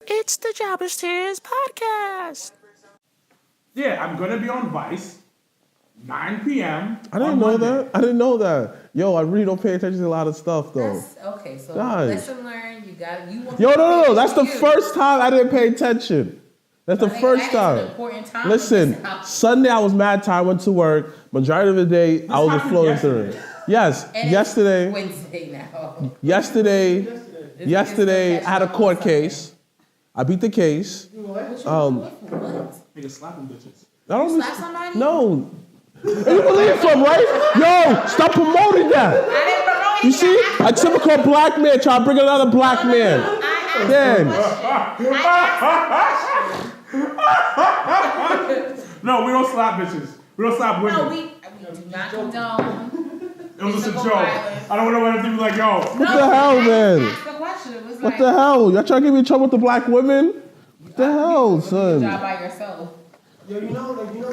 It's the Jobbers Tears podcast. Yeah, I'm gonna be on Vice, 9 p.m. I didn't know that. I didn't know that. Yo, I really don't pay attention to a lot of stuff though. That's, okay, so Guys. lesson learned. You want. Yo, no. That's the you. first time I didn't pay attention. That's the first time. An important time. Listen, Sunday I was mad tired. I went to work. Majority of the day I was just floating through it. Yes, And yesterday. It's Wednesday now. Yesterday I had a court case. I beat the case. What? Nigga slapping bitches. I don't Slap somebody? No. You believe from, right? Yo, stop promoting that. I didn't promote You see, a typical black man trying to bring another black man. Then. No, we don't slap bitches. We don't slap women. No, we do not condone. It was just a physical joke. violence. I don't want to be like, yo. What the hell, man? Ask the question. It was What like, the hell? Y'all trying to get me in trouble with the black women? What the hell, Good son? job by yourself. Yo, you know what I feel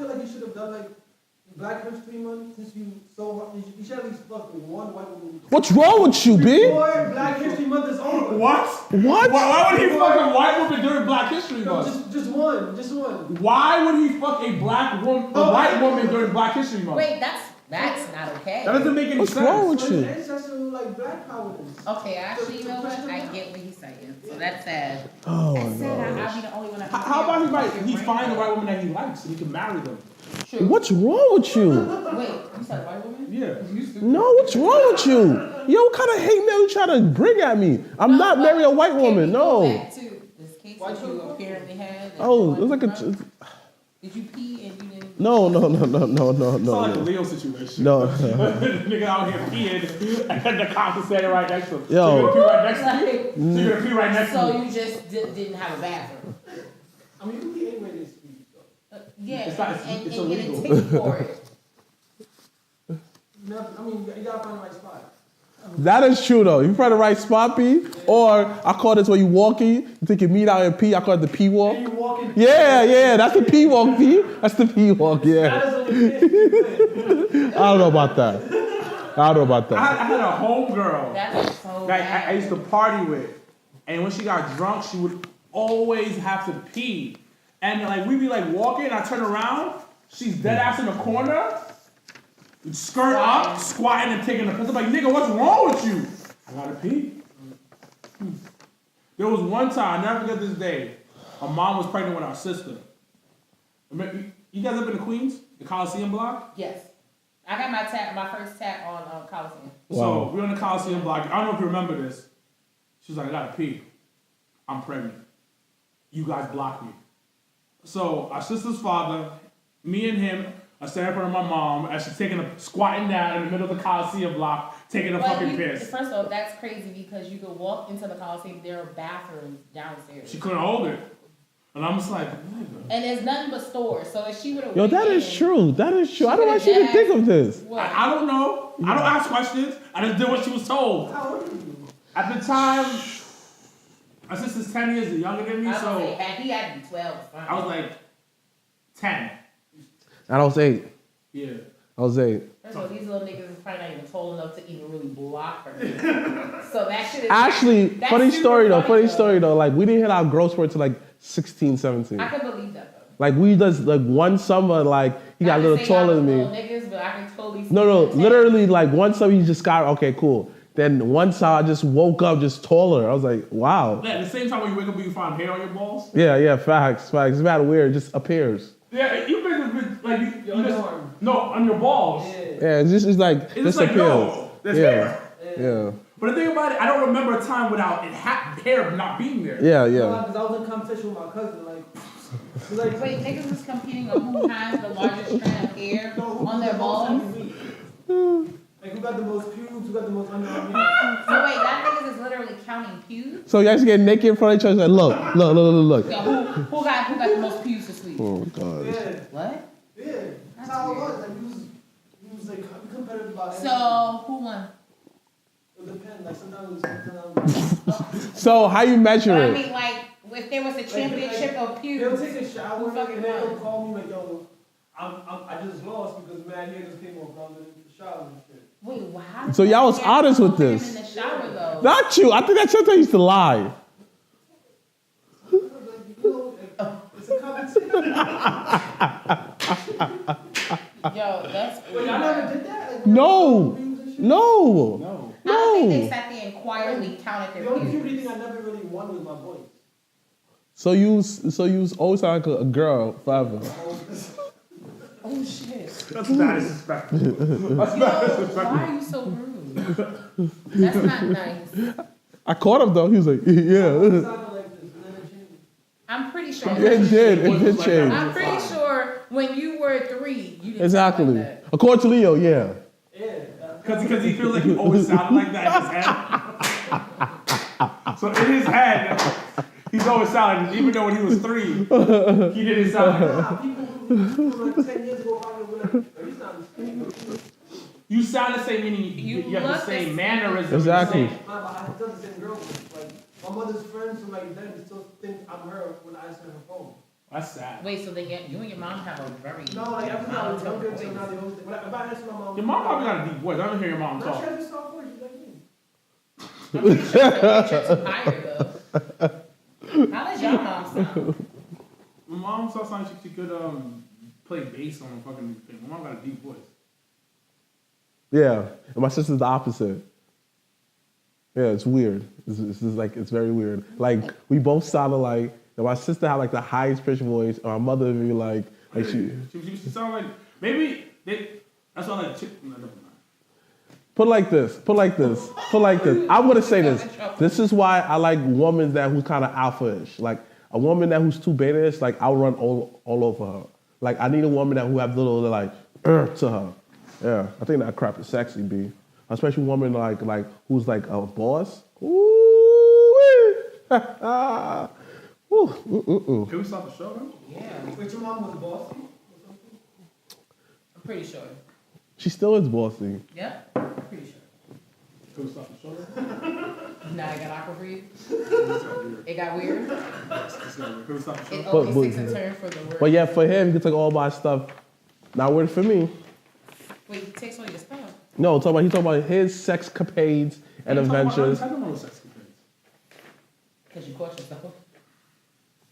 like you should have done, like, Black History Month, since you so hard, you should at least fuck with one white woman. What's wrong with you, B? Before Black History Month is over. What? What? Why would he fuck a white woman during Black History No, Month? just one. Why would he fuck a white woman during Black History Month? Wait, that's not okay. That doesn't make any What's sense. wrong with So you? it's ancestral, like, Black power. Okay, actually, you know what? I get what he's saying. So that's sad. Oh, That's my sad. God. I'll be the only one that How about he find the right woman that he likes and he can marry them? True. What's wrong with you? Wait, you said white woman? Yeah. No, what's wrong with you? Yo, what kind of hate mail you trying to bring at me? I'm not marrying a white woman, no. Back to this case that you apparently had. Oh, it was like a... Did you pee and you didn't? No. It's not like a Leo situation. No. Nigga out here peeing and the cops are standing right next to him. Yo. So you're gonna pee right next to you? So you're gonna pee right next to So you? you just didn't have a bathroom? I mean, you can be anywhere this week, though. Yeah, It's not- and it's get a illegal. ticket for it. I mean, you gotta find the right spot. That is true, though. You find the right spot, P. Or I call this when you walking, you take your meat out and pee. I call it the pee walk. And you walk in. Yeah, that's the pee walk, P. That's the pee walk, yeah. That is on your pants. I don't know about that. I had a homegirl That's so that bad. I used to party with. And when she got drunk, she would always have to pee. And like we'd be like walking, and I turn around, she's dead ass in the corner, skirt up, squatting and taking a piss. I'm like, nigga, what's wrong with you? I gotta pee. There was one time, I never forget this day. My mom was pregnant with our sister. You guys ever been to Queens? The Coliseum block? Yes. I got my first tap on Coliseum. So we're on the Coliseum block. I don't know if you remember this. She was like, I gotta pee. I'm pregnant. You guys blocked me. So our sister's father, me and him are standing in front of my mom as she's squatting down in the middle of the Coliseum block, taking a fucking piss. First of all, that's crazy because you could walk into the Coliseum. There are bathrooms downstairs. She couldn't hold it. And I'm just like, nigga. And there's nothing but stores. So if she would have Yo, that is true. I don't know why she didn't think of this. I don't know. I don't ask questions. I just did what she was told. How old are you? At the time, my sister's 10 years younger than me, I was so say, he had to be 12. I was like 10. I was 8. Yeah. First of all, these little niggas is probably not even tall enough to even really block her. So that shit is... Actually, that's funny super story though. Like, we didn't hit our growth spurt till like 16, 17. I can believe that though. Like, we just, like, one summer, like, he got a little taller than me. Niggas, but I can totally see No, that. literally, like, one summer he just got, okay, cool. Then one summer I just woke up just taller. I was like, wow. At the same time when you wake up, you find hair on your balls. Yeah, facts. It's about weird. It just appears. Yeah, you been like you just, no on your balls. Yeah, it's like, It's just like appears. no, there's hair. Yeah. But the thing about it, I don't remember a time without hair not being there. Yeah. Because I was in competition with my cousin, like, Wait, niggas was competing on who has the largest strand of hair on their balls? Like, who got the most pubes, who got the most underarm hair. So wait, that niggas is literally counting pews? So you guys get naked in front of each other and look. So who got the most pews to sleep? Oh, God. Yeah, What? yeah. That's how it was. Like, he was like, competitive about everything. So who won? It depends. Like, sometimes it was So how you measure But I it? mean, like, if there was a championship of He'll pews, take a shower who fucking and then he'll won? call me like, yo, I just lost because mad hair just came off. I was in the shower and shit. Wait, wow. So y'all was honest with In this. the shower though. Not you. I think that's something I used to lie. Yo, that's. But y'all never did that? Like, No. dreams and shit? No. I don't think they sat there and quietly counted The their only puberty pubes. thing I never really won was my voice. So you always sound like a girl forever. Oh shit. That's bad disrespectful. That's Yo, bad disrespectful. why are you so rude? That's not nice. I caught him though. He was like, yeah. It sounded like this, and then it changed. I'm pretty sure. It did. It did change. I'm pretty sure when you were 3, you didn't sound Exactly. like that. According to Leo, yeah. Yeah. Because he feels like he always sounded like that in his head. So in his head, he's always sounding, even though when he was 3, he didn't sound like that. Nah, people like 10 years ago probably were like, "Oh, you sound the same." You sound the same, meaning you have the look same the mannerisms. Exactly. the same- Nah, but I still the same girl. Like, my mother's friends from like then still think I'm her when I answer her phone. That's sad. Wait, so you and your mom have a very No, like every time I was younger, voice. so now they always think, if I answer my mom. Your mom probably got a deep voice. I don't hear your mom Nah, talk. she has a soft voice, she's like me. I'm pretty sure it's too higher though. How does your mom sound? My mom sounds like she could play bass on a fucking thing. My mom got a deep voice. Yeah. And my sister's the opposite. Yeah, it's weird. It's just like, it's very weird. Like, we both sounded like, and my sister had like the highest pitched voice, and my mother would be like she. She sound like, maybe that's all like chick. No, never mind. Put like this. I'm gonna say this. This is why I like women who's kind of alpha-ish. Like a woman who's too beta-ish, like I'll run all over her. Like I need a woman who have little like to her. Yeah, I think that crap is sexy, B. Especially a woman like who's like a boss. Ooh. Can we stop the show, man? Yeah, Wait, your mom was bossy? I'm pretty sure. She still is bossy. Yeah, I'm pretty sure. Can we stop the show, man? Now it got awkward for you? It got weird? Can we stop the show? It always takes a turn for the worse. But yeah, for him, he can take all my stuff. Not weird for me. Wait, he takes all your stuff. No, he's talking about his sex capades and adventures. I don't know sex compares. Because you caught yourself.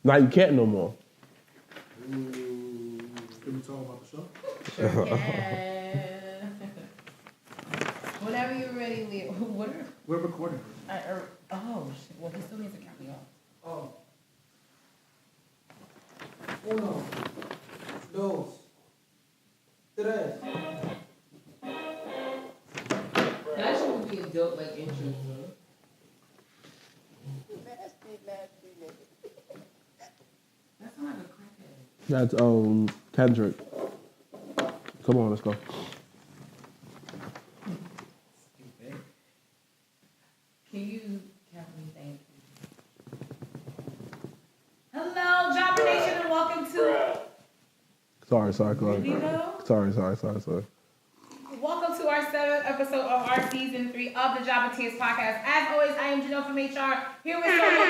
Now you can't no more. Can we talk about the show? Sure can. Whenever you're ready, Leo. We're recording. Oh, shit. Well, he still needs to count me off. Oh. 1, 2, 3. That shit would be a dope, like, intro. That sounds like a crackhead. That's Kendrick. Come on, let's go. Stupid. Can you count me? Thank you. Hello, Joppa Nation, and welcome to. Sorry. Leo? Sorry. Welcome to our 7th episode of our season 3 of the Joppa Tears podcast. As always, I am Janelle from HR, here with Solo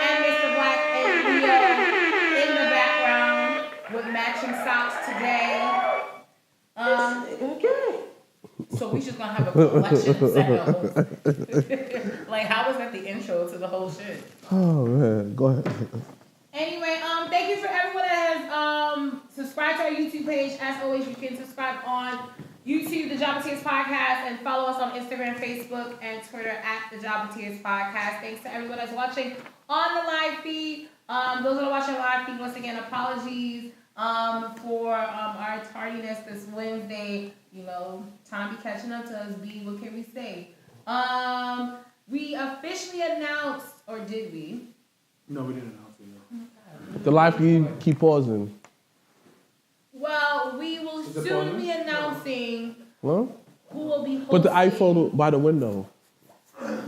and Mr. Black and Leo in the background with matching socks today. Okay. So we just gonna have a collection of sounds. Like, how was that the intro to the whole shit? Oh man, go ahead. Anyway, thank you for everyone that has subscribed to our YouTube page. As always, you can subscribe on YouTube, the Joppa Tears Podcast, and follow us on Instagram, Facebook, and Twitter at the Joppa Tears Podcast. Thanks to everyone that's watching on the live feed. Those that are watching live feed, once again, apologies for our tardiness this Wednesday. You know, time be catching up to us, B. What can we say? We officially announced, or did we? No, we didn't announce it yet. The live feed keep pausing. Well, we will soon be announcing Huh? who will be hosting. Put the iPhone by the window. It's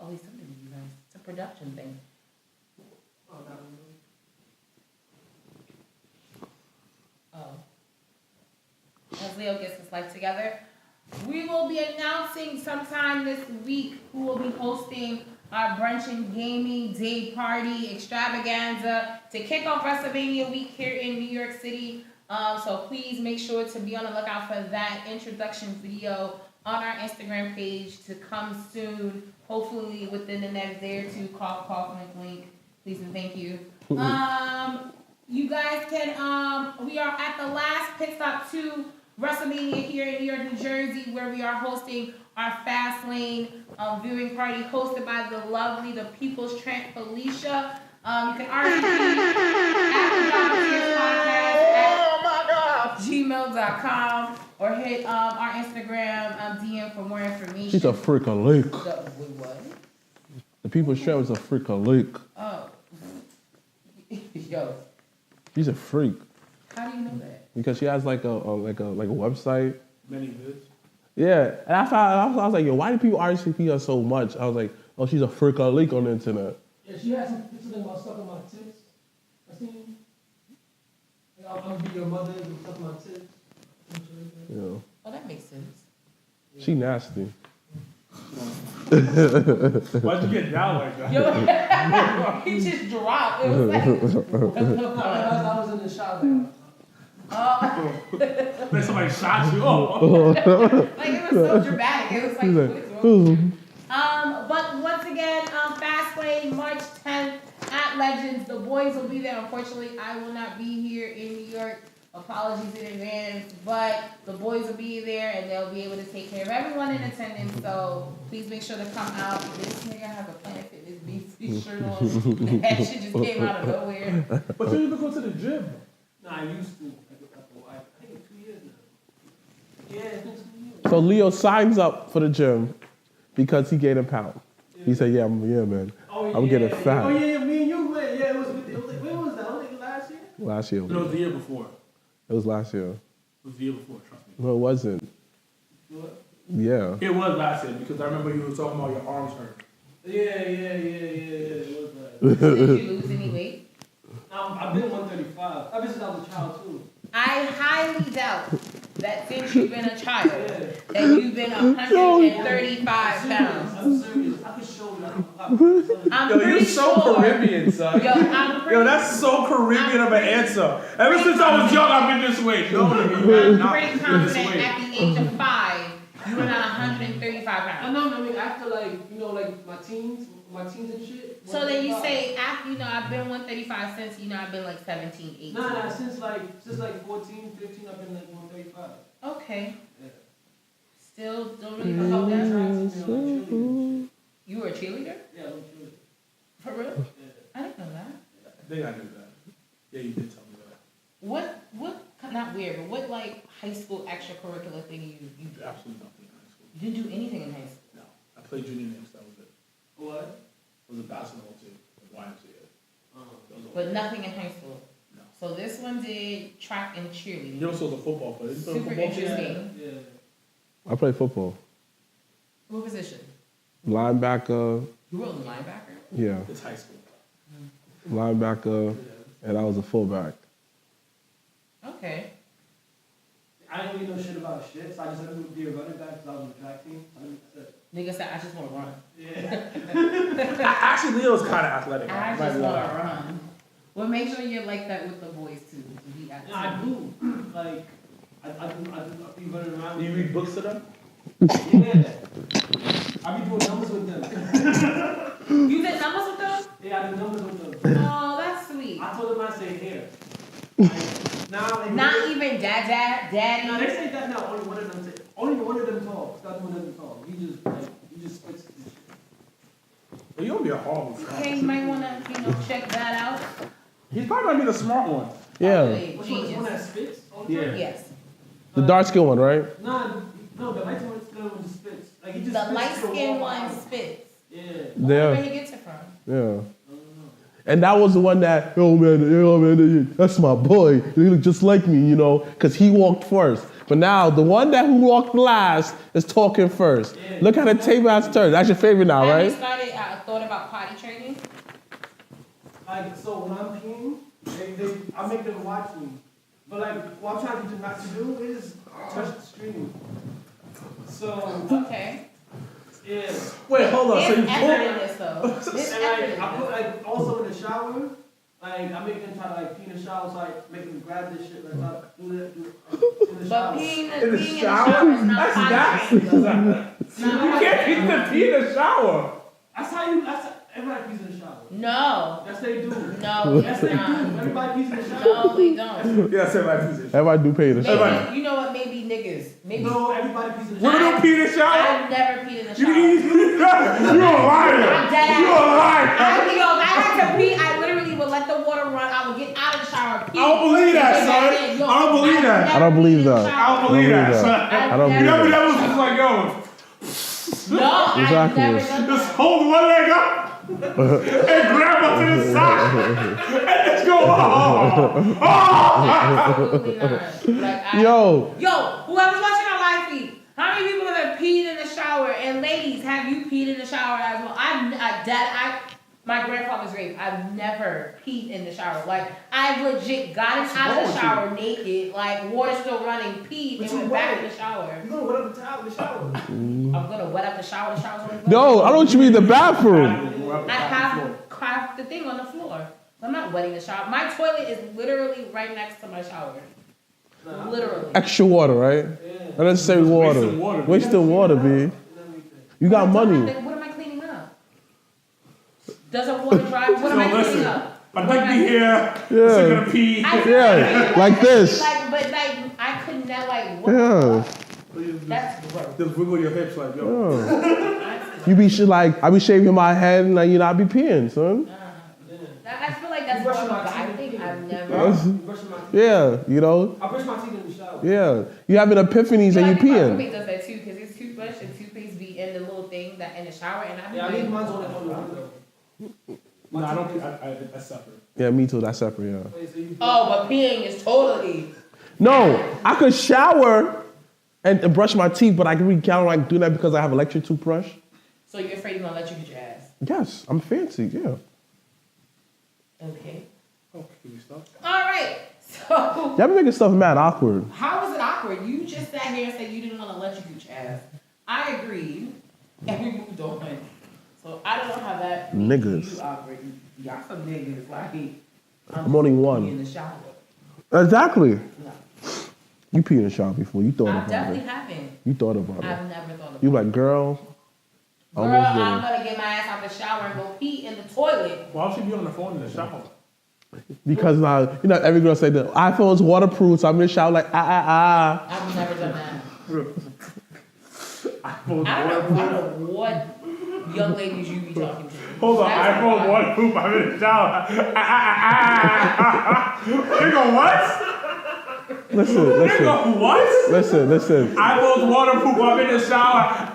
always something to you guys. It's a production thing. Oh. As Leo gets his life together, we will be announcing sometime this week who will be hosting our brunch and gaming day party extravaganza to kick off WrestleMania week here in New York City. So please make sure to be on the lookout for that introduction video on our Instagram page to come soon, hopefully within the next day or two. Cough, cough, wink, wink. Please and thank you. You guys can, we are at the last pit stop to WrestleMania here in New York, New Jersey, where we are hosting our Fast Lane viewing party hosted by the lovely, the People's Tramp Felicia. You can RSVP at gmail.com or hit our Instagram DM for more information. She's a freaking leak. Wait, what? The People's Tramp is a freaking leak. Oh. Yo. She's a freak. How do you know that? Because she has like a website. Many vids. Yeah, and I was like, yo, why do people RSVP her so much? I was like, oh, she's a freaking leak on the internet. Yeah, she had some pictures about sucking my tits. I seen. I'm gonna be your mother and suck my tits. You know, Oh, that makes sense. she nasty. Why'd you get down like that? Yo, he just dropped. It was like, I was in the shower. Like somebody shot you. Oh. like it was so dramatic. It was like, what is wrong? But once again, Fastlane, March 10th at Legends. The boys will be there. Unfortunately, I will not be here in New York. Apologies in advance, but the boys will be there and they'll be able to take care of everyone in attendance. So please make sure to come out. This nigga has a Planet Fitness BC shirt on. That shit just came out of nowhere. But you even go to the gym. Nah, I used to. I think it's 2 years now. Yeah, it's been 2 years. So Leo signs up for the gym because he gained a pound. He said, yeah, man. I'm getting fat. Oh yeah, me and you went. Yeah, it was like, when was that? I think last year? Last year. No, it was the year before. It was last year. It was the year before, trust me. No, it wasn't. What? Yeah. It was last year because I remember you were talking about your arms hurt. Yeah. It was like. Did you lose any weight? I've been 135. I've been since I was a child too. I highly doubt that since you've been a child, that you've been 135 pounds. I'm serious. I can show you. I'm Yo, you're pretty so sure. Caribbean, son. Yo, I'm pretty Yo, that's so Caribbean of an answer. Ever since I was young, I've been this way. No, nigga, you have I'm not pretty been this confident way. at the age of 5, you were not 135 I pounds. know. I mean, after like like my teens and shit. So then you say, after, I've been 135 since, I've been like 17, 18. Nah, since like 14, 15, I've been like 135. Okay. Yeah. Still don't really know how that. You were a cheerleader? Yeah, I'm cheerleader. For real? Yeah. I didn't know that. I think I knew that. Yeah, you did tell me that. What, not weird, but what like high school extracurricular thing you did? Absolutely nothing in high school. You didn't do anything in high school? No. I played junior names, that was it. What? It was a basketball team, a YMCA. That was all. But nothing in high school? No. So this one did track and cheerleading. You also was a football player. You played Super football team? interesting. Yeah. I play football. What position? Linebacker. You were a linebacker? Yeah. It's high school. Linebacker. And I was a fullback. Okay. I didn't really know shit about shit, so I just had to be a running back because I was on the track team. Nigga said, I just want to run. Yeah. Actually, Leo's kind of athletic. I Right, just Leo. want to run. Well, make sure you're like that with the boys too. To be Yeah, I do. Like, I be running around. Do you read books to them? Yeah. I be doing numbers with them. You did numbers with them? Yeah, I do numbers with them. Oh, that's sweet. I told them I say here. Like, now, like, Not even daddy. No, they say that now. Only one of them talks. Not one of them talk. He just spits this shit. Well, you'll be a horrible friend. Okay, you might want to, check that out. He's probably going to be the smart one. Yeah. Which one? The one that spits? All the time? Yeah. Yes. The dark skin one, right? No, the light skin one just spits. Like, he just The spits light to skin wall. one spits. Yeah. Where Yeah. he gets it from? Yeah. And that was the one that, yo man, that's my boy. He looked just like me, because he walked first. But now the one who walked last is talking first. Yeah. Look how the table has turned. That's your favorite now, Have you right? thought about potty training? Like, so when I'm peeing, I make them watch me. But like, what I'm trying to get them not to do is touch the screen. So, Okay. yeah. Wait, hold on. So There's you effort in pull. this though. There's And effort in like, I put this. like, also in the shower, like, I make them try to like pee in the shower, so I make them grab this shit, like, try to do that in the But shower. peeing In the peeing shower? is not That's potty nasty. training. You can't pee in the shower. That's how everybody pees in the shower. No. Yes, they do. No, Yes, it's they do. not. Everybody pees in the shower. No, they don't. Yeah, say my position. Everybody do pay the shit. Maybe, you know what? Maybe niggas. Maybe. No, everybody pees in the Women shower. don't pee in the shower? I've never peed in the You shower. a liar. I'm dead ass. You a liar. If I had to pee, I literally would let the water run. I would get out of the shower, pee. I don't believe that, and get son. back in. Yo, I don't believe that. I don't believe that. I don't believe that, son. I don't You believe never that. that was just like, yo, No, Exactly. I've never done just that. hold one leg up and grab up to the side and just go, oh. Absolutely not. Like, Yo, whoever's watching our live feed, how many people have peed in the shower? And ladies, have you peed in the shower as well? My grandfather's grave. I've never peed in the shower. Like, I legit gotten out of the shower naked, like water still running, peed, But and you went back wet. in the shower. You gonna wet up the towel in the shower. I'm gonna wet up the shower. The shower's gonna no, I don't want you in the bathroom. I have craft the thing on the floor. I'm not wetting the shower. My toilet is literally right next to my shower. Literally. Extra water, right? Unnecessary water. Wasting water. Wasting water, B. You got money. What am I cleaning up? Doesn't water dry? What am I So cleaning listen, up? I'd like to hear, Yeah. listen gonna pee. Yeah, like this. But I couldn't that Yeah. That's gross. Just wiggle your hips like, yo. Yeah. You be like, I be shaving my head and you know I be peeing, son. I feel like that's You brush one my of the I teeth. think I've never. You brushing my teeth. Yeah, you know. I brush my teeth in the shower. Yeah, you having epiphanies and I you think my peeing. roommate does that too because his toothbrush and toothpaste be in the little thing that in the shower and Yeah, I leave mine on the window. No, I don't pee. That's separate. Yeah, me too. That's separate. Yeah. Wait, so you Oh, but peeing is totally. No, I could shower and brush my teeth, but I can really count like doing that because I have electric toothbrush. So you're afraid he's gonna let you get your ass? Yes, I'm fancy. Yeah. Okay. Oh, can we stop? All right. So Y'all be making stuff mad awkward. how was it awkward? You just sat here and said you didn't want to let you get your ass. I agreed, and we moved on. So I don't know how that made Niggas. you awkward. Y'all some niggas like I'm only one. in the shower. Exactly. No, You peed in the shower before. You thought I about definitely it. haven't. You thought about it. I've never thought about You it. like, girl, Girl, almost I'm did gonna get my ass out the shower and go pee in the toilet. Why would she be on the phone in the shower? it. Because now, you know, every girl say the iPhone's waterproof, so I'm in the shower like, I've never done that. iPhone I don't waterproof. know what young ladies you be talking to. Hold on, That's iPhone why. waterproof. I'm in the shower. Nigga, what? Listen, Nigga, what? listen. iPhone's waterproof. I'm in the shower.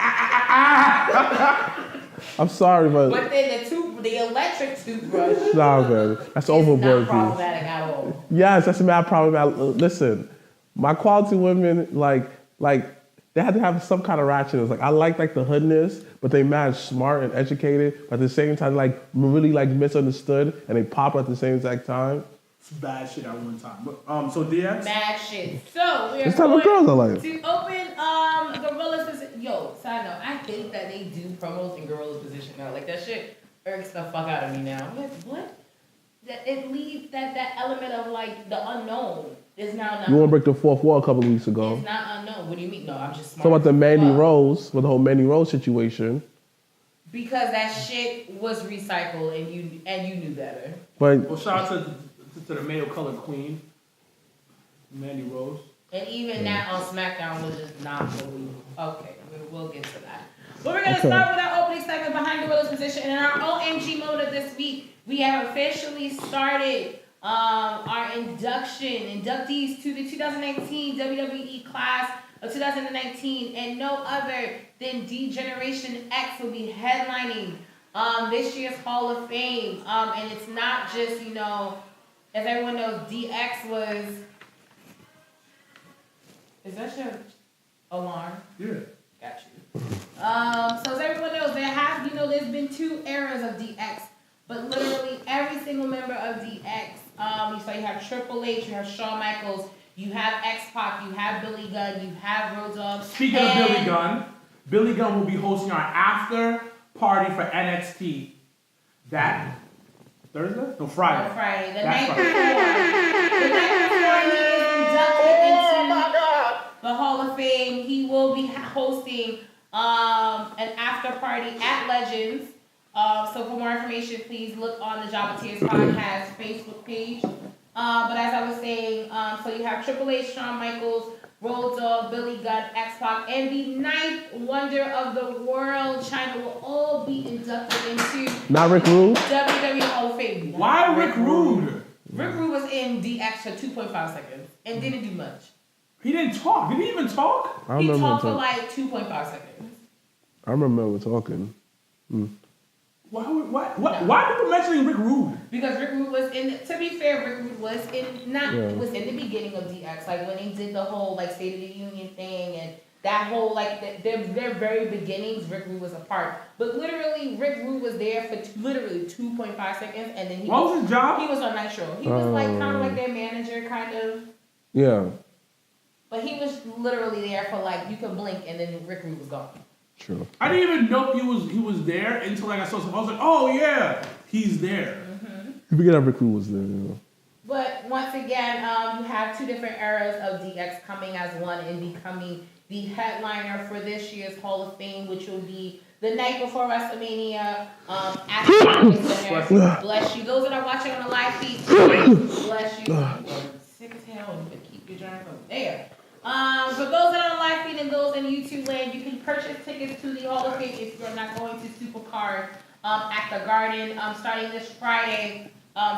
I'm sorry, but But then the electric toothbrush nah, man, that's is overboard, not P. problematic at all. Yes, that's a mad problem. Listen, my quality women, like they had to have some kind of ratchetness. Like I like the hoodness, but they mad smart and educated, but at the same time like really like misunderstood, and they pop at the same exact time. It's bad shit at one time. But so DX. Mad shit. So we're This type of girls I like. to open Gorilla's position. Yo, side note, I hate that they do promos in Gorilla's position now. Like that shit irks the fuck out of me now. I'm like, what? That it leaves that element of like the unknown is now not. You want to break the fourth wall a couple of weeks ago. It's not unknown. What do you mean? No, I'm just smart. Talk about the Mandy Fuck. Rose, with the whole Mandy Rose situation. Because that shit was recycled and you knew better. But Well, shout out to the male colored queen, Mandy Rose. And even that on SmackDown was just not believable. Okay, we'll get to that. But we're gonna Okay. start with our opening segment behind Gorilla's position. And in our OMG mode of this week, we have officially started our inductees to the 2019 WWE class of 2019, and no other than D-Generation X will be headlining this year's Hall of Fame. And it's not just, you know, as everyone knows, DX was. Is that your alarm? Yeah. Got you. So as everyone knows, there's been two eras of DX, but literally every single member of DX. You have Triple H, you have Shawn Michaels, you have X-Pac, you have Billy Gunn, you have Road Dogg. Speaking of Billy Gunn will be hosting our after party for NXT. That Thursday? No, Friday. On Friday, the That's night Friday. before. The night before he is inducted into the Hall of Fame, he will be hosting an after party at Legends So for more information, please look on the Java Tears Podcast Facebook page. But as I was saying, so you have Triple H, Shawn Michaels, Road Dogg, Billy Gunn, X-Pac, and the ninth wonder of the world, China, will all be inducted into Not Rick Rude? WWE Hall of Fame. Why Rick Rude? Rick Rude was in DX for 2.5 seconds and didn't do much. He didn't talk. Did he even talk? I He remember talked for him talk- like 2.5 seconds. I remember him talking. Why people mentioning Rick Rude? Because Rick Rude was in, to be fair, Rick Rude was Yeah. was in the beginning of DX, like when they did the whole like State of the Union thing and that whole like their very beginnings, Rick Rude was a part. But literally, Rick Rude was there for literally 2.5 seconds, and then What was his job? he was on Nitro. He was like kind of like their manager, kind of. Yeah, But he was literally there for like, you could blink and then Rick Rude was gone. true. I didn't even know he was there until like I saw something. I was like, oh yeah, he's there. You forget that Rick Rude was there, you know. But once again, you have two different eras of DX coming as one and becoming the headliner for this year's Hall of Fame, which will be the night before WrestleMania at the Barclays Center. Bless you. Those that are watching on the live feed, bless you. Sick as hell, and you keep your journey from there. For those that are on live feed and those in YouTube land, you can purchase tickets to the Hall of Fame if you're not going to Supercard at the Garden starting this Friday,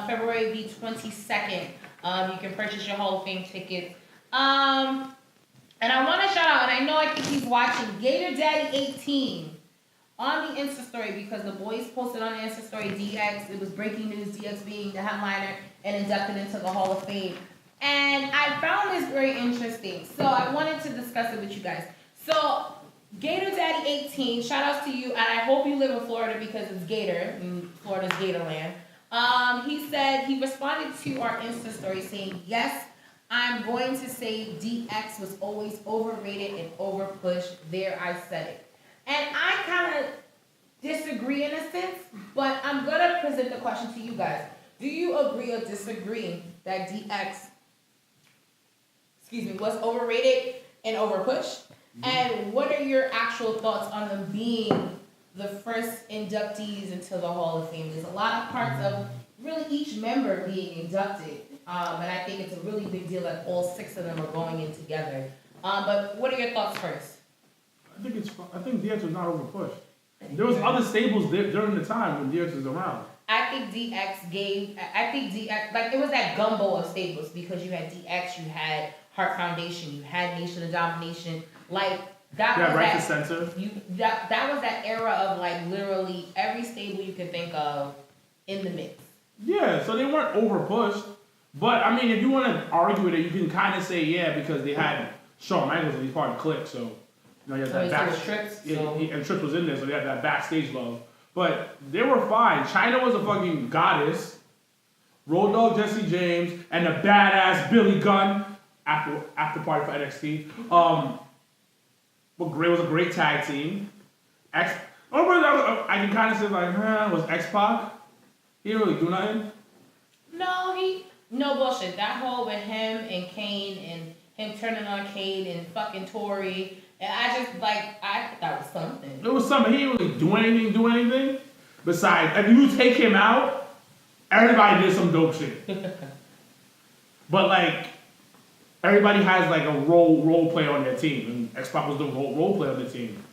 February the 22nd. You can purchase your Hall of Fame tickets. And I want to shout out, and I know I think he's watching, Gator Daddy 18 on the Insta story because the boys posted on the Insta story DX. It was breaking news, DX being the headliner and inducted into the Hall of Fame. And I found this very interesting. So I wanted to discuss it with you guys. So Gator Daddy 18, shout outs to you, and I hope you live in Florida because it's Gator, and Florida's Gatorland. He said, he responded to our Insta story saying, yes, I'm going to say DX was always overrated and overpushed. There, I said it. And I kind of disagree in a sense, but I'm going to present the question to you guys. Do you agree or disagree that DX, was overrated and overpushed? And what are your actual thoughts on them being the first inductees into the Hall of Fame? There's a lot of parts of really each member being inducted. And I think it's a really big deal that all 6 of them are going in together. But what are your thoughts first? I think DX was not overpushed. There was other stables during the time when DX was around. I think DX, like it was that gumbo of stables because you had DX, you had Heart Foundation, you had Nation of Domination. Like that was Right that, to censor. That was that era of like literally every stable you can think of in the mix. Yeah, so they weren't overpushed. But I mean, if you want to argue with it, you can kind of say because they had Shawn Michaels and he's part of the clique, so you had that back. Trips, and Trips was in there, so they had that backstage love. But they were fine. Chyna was a fucking goddess. Road Dogg, Jesse James, and the badass Billy Gunn after party for NXT. But Gray was a great tag team. I can kind of say was X-Pac. He didn't really do nothing. No bullshit. That whole with him and Kane and him turning on Kane and fucking Tori. And I thought that was something. It was something. He didn't really do anything. Besides, if you take him out, everybody did some dope shit. But like, everybody has like a role play on their team. And X-Pac was the role play on the team.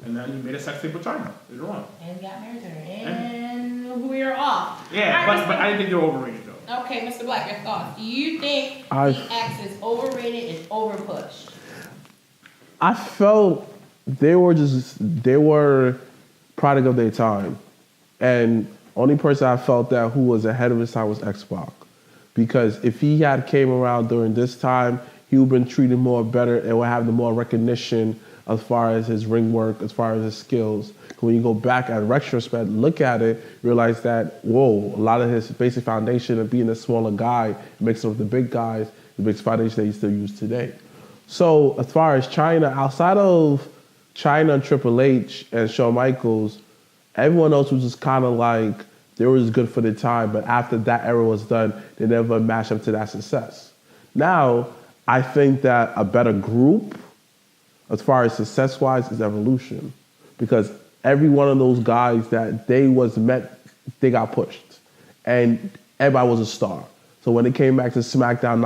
And then he made a sex tape with Chyna later on. And got married to her. And we're off. Yeah, but I didn't think they were overrated though. Okay, Mr. Black, your thoughts. Do you think DX is overrated and overpushed? I felt they were product of their time. And only person I felt that who was ahead of his time was X-Pac. Because if he had came around during this time, he would have been treated more better and would have the more recognition as far as his ring work, as far as his skills. When you go back at retrospect, look at it, realize that, whoa, a lot of his basic foundation of being a smaller guy, mixing with the big guys, the big foundation that he still uses today. So as far as Chyna, outside of Chyna and Triple H and Shawn Michaels, everyone else was just kind of like, they were just good for the time, but after that era was done, they never matched up to that success. Now, I think that a better group, as far as success-wise, is Evolution. Because every one of those guys that they got pushed. And everybody was a star. So when it came back to SmackDown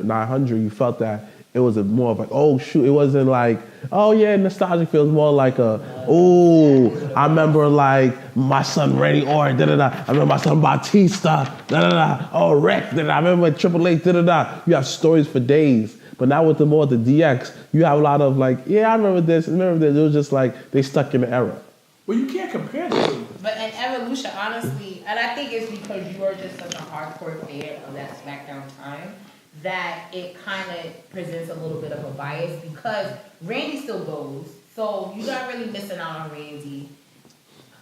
900, you felt that it was more of like, oh shoot, it wasn't like, oh yeah, nostalgic feels more like I remember like my son Randy Orton, da-da-da. I remember my son Batista, da-da-da. Oh, Rick, da-da-da. I remember Triple H, da-da-da. You have stories for days. But now with the DX, you have a lot of like, yeah, I remember this. It was just like, they stuck in the era. Well, you can't compare the two. But in Evolution, honestly, and I think it's because you are just such a hardcore fan of that SmackDown time, that it kind of presents a little bit of a bias because Randy still goes, so you're not really missing out on Randy.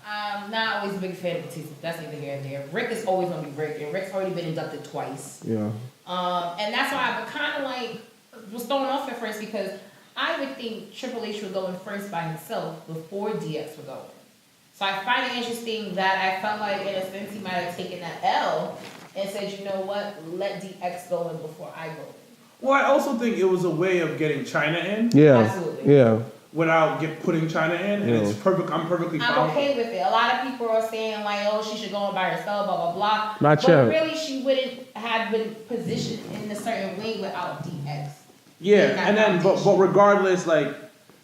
I'm not always a big fan of Batista. That's neither here nor there. Rick is always gonna be Rick, and Rick's already been inducted twice. Yeah. And that's why I kind of like was thrown off at first because I would think Triple H would go in first by himself before DX would go in. So I find it interesting that I felt like in a sense he might have taken that L and said, you know what, let DX go in before I go in. Well, I also think it was a way of getting China in. Yeah. Absolutely. Yeah. Without putting China in, and it's perfect. I'm perfectly fine. I'm okay with it. A lot of people are saying like, oh, she should go in by herself, blah, blah, blah. Not but yet. really, she wouldn't have been positioned in a certain way without DX. Yeah, and then, but regardless, like,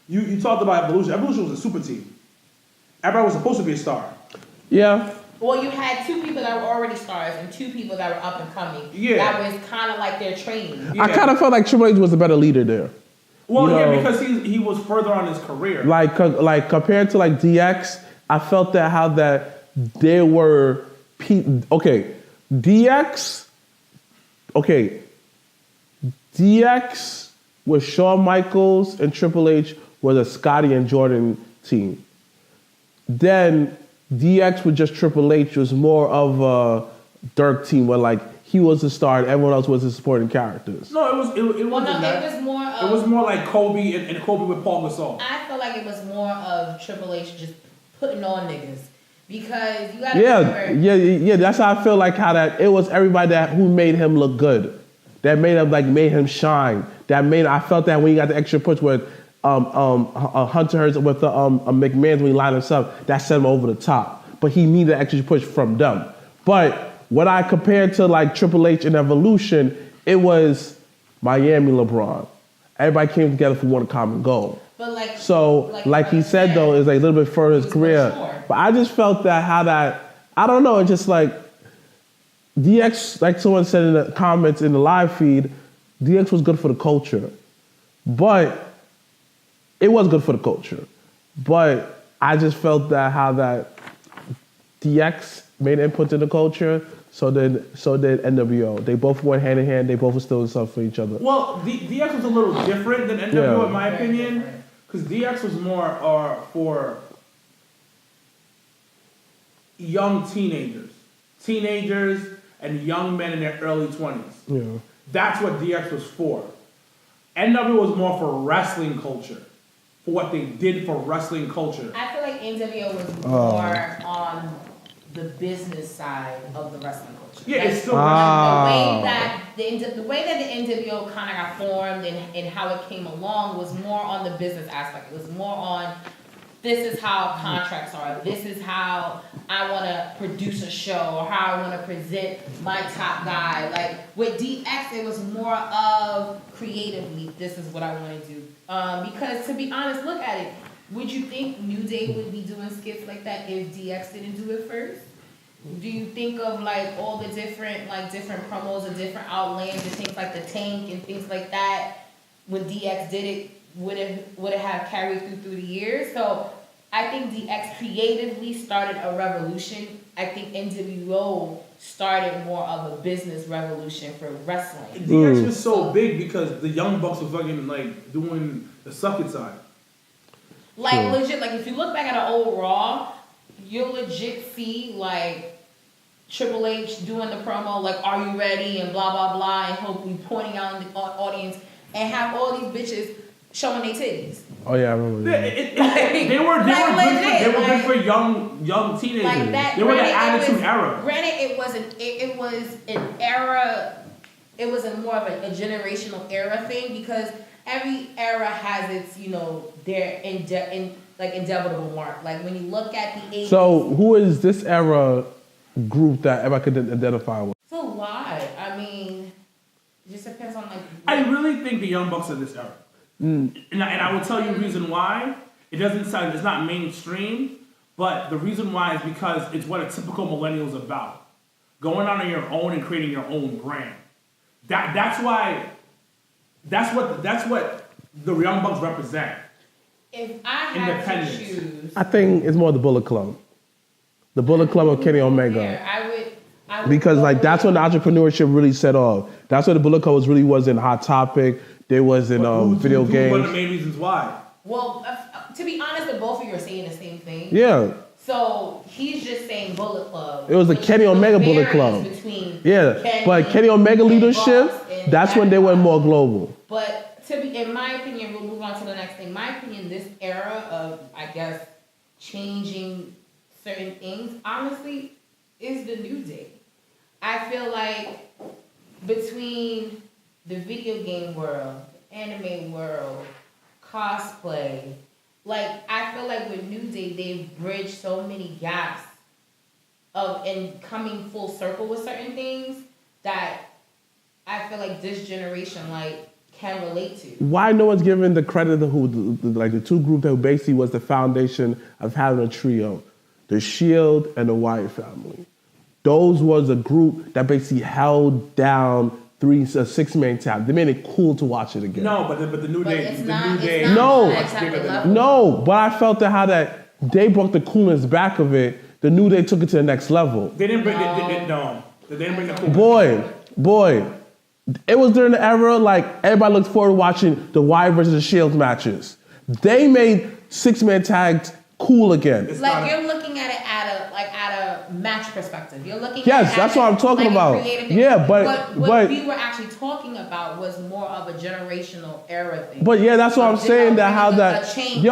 you talked about Evolution. Evolution was a super team. Everybody was supposed to be a star. Yeah. Well, you had two people that were already stars and two people that were up and coming. Yeah. That was kind of like their training. Yeah. I kind of felt like Triple H was the better leader there. Well, You know, yeah, because he was further on his career. Like compared to like DX, I felt that how that there were DX with Shawn Michaels and Triple H was a Scotty and Jordan team. Then DX with just Triple H was more of a Dirk team where like he was the star and everyone else was the supporting characters. No, it wasn't It that. was more of... It was more like Kobe and Kobe with Paul Gasol. I feel like it was more of Triple H just putting on niggas. Because you gotta remember... Yeah, that's how I feel like how that it was everybody who made him look good. That made him shine. I felt that when he got the extra push with Hunter Hearst with the McMahon when he lined us up, that set him over the top. But he needed an extra push from them. But when I compared to like Triple H and Evolution, it was Miami LeBron. Everybody came together for one common goal. But like he said though, it's like a little bit further his career. Sure. But I just felt that I don't know, it's just like DX, like someone said in the comments in the live feed, DX was good for the culture. But it was good for the culture. But I just felt that how that DX made input in the culture, so did NWO. They both went hand in hand. They both were still stuff for each other. Well, DX was a little different than NWO in my opinion, because DX was more for young teenagers and young men in their early 20s. Yeah. That's what DX was for. NWO was more for wrestling culture, for what they did for wrestling culture. I feel like NWO was more on the business side of the wrestling culture. Yeah, it's still the way that the NWO kind of got formed and how it came along was more on the business aspect. It was more on, this is how contracts are. This is how I want to produce a show or how I want to present my top guy. Like with DX, it was more of creatively, this is what I want to do. Because to be honest, look at it. Would you think New Day would be doing skits like that if DX didn't do it first? Do you think of like all the different promos and different outlands and things like the Tank and things like that? When DX did it, would it have carried through the years? So I think DX creatively started a revolution. I think NWO started more of a business revolution for wrestling. DX was so big because the Young Bucks were fucking like doing the suck it side. Like legit, like if you look back at an old Raw, you'll legit see like Triple H doing the promo like, "Are you ready?" and blah blah blah, and he'll be pointing out in the audience and have all these bitches showing their titties. Oh yeah, I remember that. They were good for young teenagers. Like that, they were the Attitude Era. Granted, it was an era. It was more of a generational era thing because every era has its, their like indelible mark. Like when you look at the 80s. So who is this era group that everybody could identify with? So why? I mean, it just depends on like. I really think the Young Bucks are this era. And I will tell you the reason why. It doesn't sound, it's not mainstream, but the reason why is because it's what a typical millennial is about. Going on your own and creating your own brand. That's what the Young Bucks represent. If I had to choose, I think it's more the Bullet Club. The Bullet Club of Kenny Omega. yeah, I would Because go like with- that's when the entrepreneurship really set off. That's when the Bullet Club really was in Hot Topic. They was in video One of the games. main reasons why. Well, to be honest, the both of you are saying the same thing. Yeah. So he's just saying Bullet Club. It was the which Kenny Omega Bullet varies Club. Between Yeah. But Kenny Omega and leadership, Bucks and that's when they went more global. But in my opinion, we'll move on to the next thing. In my opinion, this era of, I guess, changing certain things, honestly, is the new day. I feel like between the video game world, anime world, cosplay, like I feel like with New Day, they've bridged so many gaps and coming full circle with certain things that I feel like this generation can relate to. Why no one's giving the credit to the two groups that basically was the foundation of having a trio, the Shield and the Wyatt family. Those was a group that basically held down a 6-man tag. They made it cool to watch it again. No, but the New Day, it's the not- New Day. it's not No. that type of level. No, but I felt that how that they brought the coolness back of it. The New Day took it to the next level. They didn't bring No. They didn't bring the cool. Boy, it was during the era like everybody looked forward to watching the Wyatt versus the Shield matches. They made 6-man tags cool again. Like you're looking at it at a match perspective. You're looking Yes, at that's it what I'm talking like a about. creative- Yeah, but what we were actually talking about was more of a generational era thing. But yeah, that's what I'm Of saying. That how bringing that, a change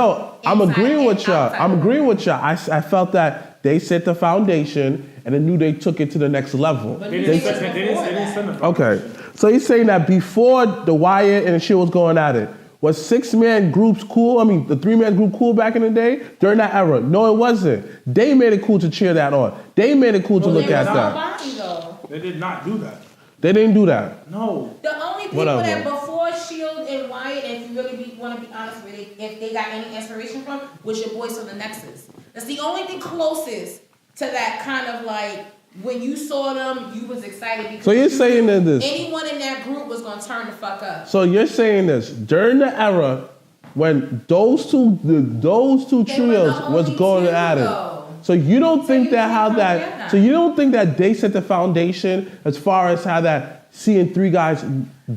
I'm inside agreeing and with y'all. outside I'm the agreeing room. with y'all. I felt that they set the foundation and the New Day took it to the next level. But They New didn't Day was send before the that. Okay, so he's saying that before the Wyatt and the Shield was going at it, was 6-man groups cool? I mean, the 3-man group cool back in the day during that era? No, it wasn't. They made it cool to cheer that on. They made it cool to look at that. Nobody, though. They did not do that. They didn't do that. No. The only people Whatever. that before Shield and Wyatt, if you really want to be honest with it, if they got any inspiration from, was your boys from the Nexus. That's the only thing closest to that kind of when you saw them, you was excited because So you're saying that this. anyone in that group was gonna turn the fuck up. So you're saying this during the era when those two trios the was only going two, at it. though. So you don't So think you that can't how compare that? that. So you don't think that they set the foundation as far as how that seeing 3 guys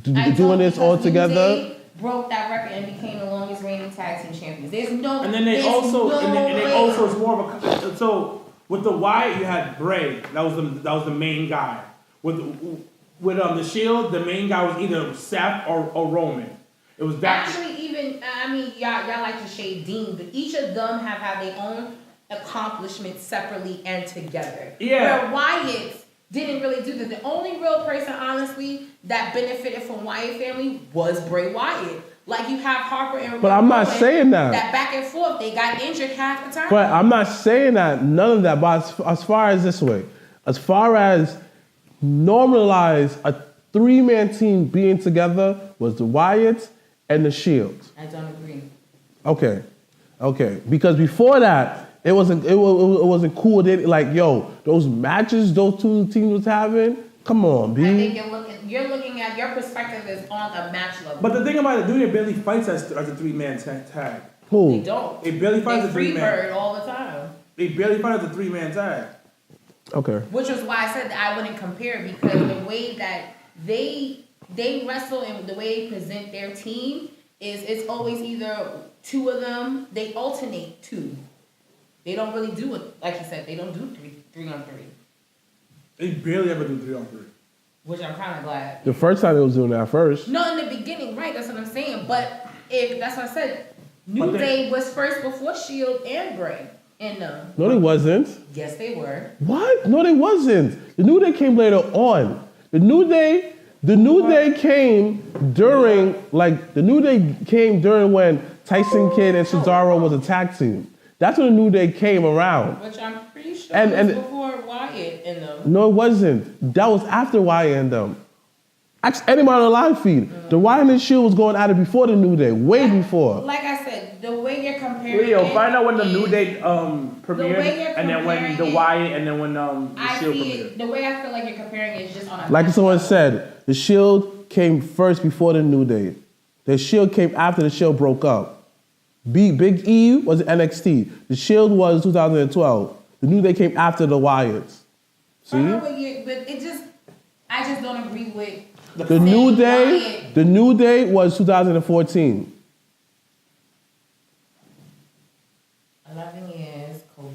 doing this all together? They broke that record and became the longest reigning tag team champions. There's no. And then they there's also, no and they way. also it's more of a. So with the Wyatt, you had Bray. That was the main guy. With the Shield, the main guy was either Seth or Roman. It was that. Actually, even y'all like to shade Dean, but each of them have had their own accomplishments separately and together. Yeah. Where Wyatt didn't really do that. The only real person, honestly, that benefited from Wyatt family was Bray Wyatt. Like you have Harper and. But I'm not Rowan, saying that. That back and forth, they got injured half the time. But I'm not saying that, none of that. But as far as this way, as far as normalize a 3-man team being together was the Wyatts and the Shield. I don't agree. Okay. Because before that, it wasn't cool. Those matches those two teams was having. Come on, B. I think you're looking at your perspective is on a match level. But the thing about it, Dunia barely fights as a 3-man tag. Who? They don't. They barely fight as a They 3-man. freebird all the time. They barely fight as a 3-man tag. Okay. Which was why I said that I wouldn't compare because the way that they wrestle and the way they present their team is it's always either 2 of them. They alternate 2. They don't really do it like you said. They don't do 3-on-3. They barely ever do 3-on-3. Which I'm kind of glad. The first time they was doing that first. No, in the beginning, right? That's what I'm saying. But if that's what I said, New But Day was first before Shield and Bray. And No, they wasn't. yes, they were. What? No, they wasn't. The New Day came later on. The New Day The New Day came during when Tyson Kidd and Cesaro was a tag team. That's when the New Day came around. Which I'm pretty sure was before Wyatt and them. No, it wasn't. That was after Wyatt and them. Ask anybody on the live feed. The Wyatt and Shield was going at it before the New Day, way before. Like I said, the way you're comparing. Leo, find out when the New Day premiered, and then when the Wyatt, and then when the Shield premiered. The way I feel like you're comparing is just on a. Like someone said, the Shield came first before the New Day. The Shield came after the Shield broke up. Big E was NXT. The Shield was 2012. The New Day came after the Wyatts. See? But it just, I just don't agree with the New Day. Wyatt. The New Day was 2014. 11 years, Kofi,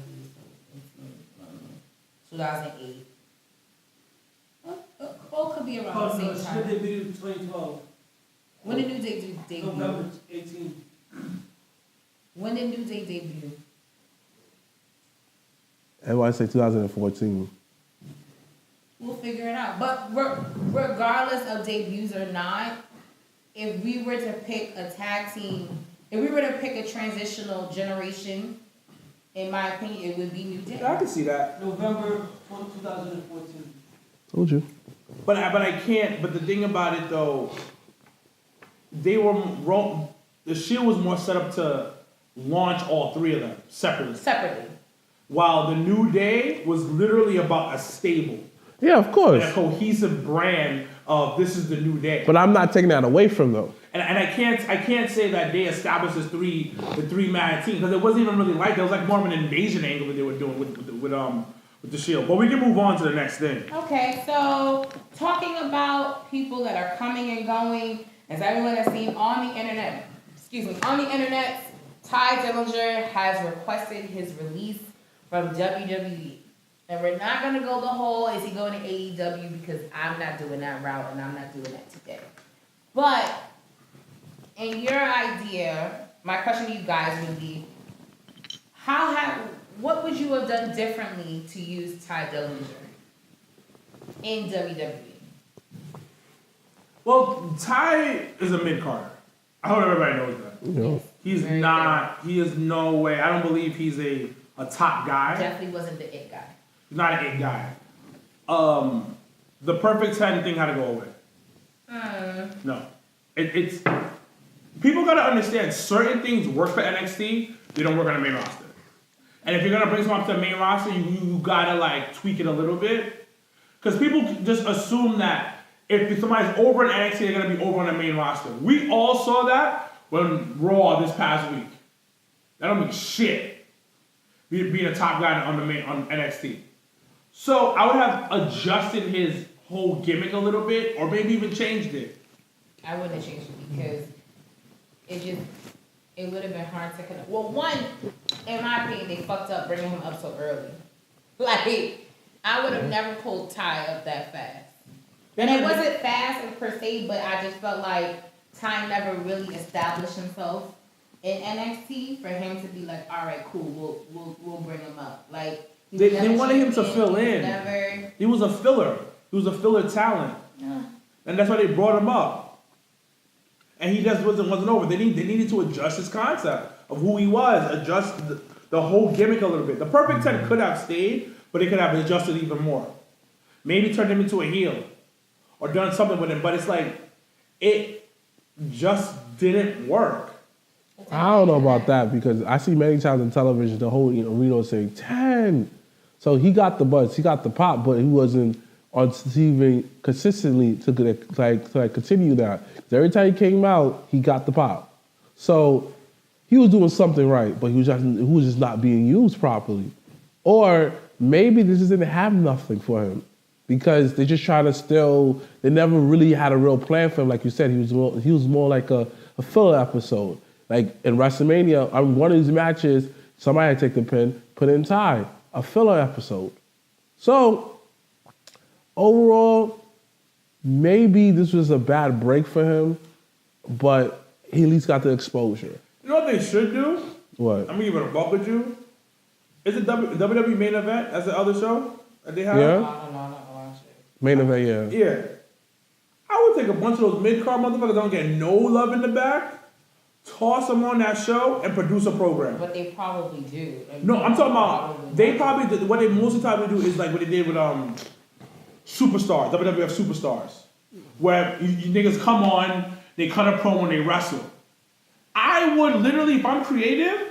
2008. Both could be around the same time. They debuted in 2012. When did New Day debut? November 18. When did New Day debut? Everybody say 2014. We'll figure it out. But regardless of debuts or not, if we were to pick a tag team, if we were to pick a transitional generation, in my opinion, it would be New Day. I can see that. November 2014. Told you. But I can't. But the thing about it though, they were the Shield was more set up to launch all three of them separately. While the New Day was literally about a stable. Yeah, of course. And a cohesive brand of this is the New Day. But I'm not taking that away from them. And I can't say that they established the three man team because it wasn't even really like that. It was like more of an invasion angle that they were doing with the Shield. But we can move on to the next thing. Okay, so talking about people that are coming and going, as everyone has seen on the internet, Ty Dillinger has requested his release from WWE. And we're not going to go the whole, is he going to AEW? Because I'm not doing that route and I'm not doing that today. But in your idea, my question to you guys would be, what would you have done differently to use Ty Dillinger in WWE? Well, Ty is a mid-carder. I hope everybody knows that. Yeah. He is no way. I don't believe he's a top guy. Definitely wasn't the it guy. He's not an it guy. The perfect 10 thing had to go away. No. It's people gotta understand certain things work for NXT, they don't work on the main roster. And if you're gonna bring someone up to the main roster, you gotta like tweak it a little bit. Because people just assume that if somebody's over in NXT, they're gonna be over on the main roster. We all saw that when Raw this past week. That don't mean shit. Being a top guy on NXT. So I would have adjusted his whole gimmick a little bit, or maybe even changed it. I wouldn't have changed it because it would have been hard to connect. Well, one, in my opinion, they fucked up bringing him up so early. Like, I would have never pulled Ty up that fast. And it wasn't fast per se, but I just felt like Ty never really established himself in NXT for him to be like, all right, cool, we'll bring him up. Like they wanted him to fill in. He was a filler. He was a filler talent, and that's why they brought him up. And he just wasn't over. They needed to adjust his concept of who he was, adjust the whole gimmick a little bit. The Perfect 10 could have stayed, but they could have adjusted even more. Maybe turned him into a heel, or done something with him. But it's like it just didn't work. I don't know about that because I see many times on television the whole Reno saying 10. So he got the buzz, he got the pop, but he wasn't on TV consistently to continue that. Every time he came out, he got the pop. So he was doing something right, but he was just not being used properly. Or maybe they just didn't have nothing for him because they just try to they never really had a real plan for him. Like you said, he was more like a filler episode. Like in WrestleMania, on one of these matches, somebody had to take the pin, put in Ty, a filler episode. So overall, maybe this was a bad break for him, but he at least got the exposure. You know what they should do? What? I'm gonna give it a buck with you. Is it WWE main event as the other show that they have? Yeah. No, not watch it. Main event, yeah. Yeah. I would take a bunch of those mid-card motherfuckers that don't get no love in the back, toss them on that show, and produce a program. But they probably do. No, I'm talking about they probably what they most of the time do is like what they did with superstars, WWF superstars, where you niggas come on, they cut a promo and they wrestle. I would literally, if I'm creative,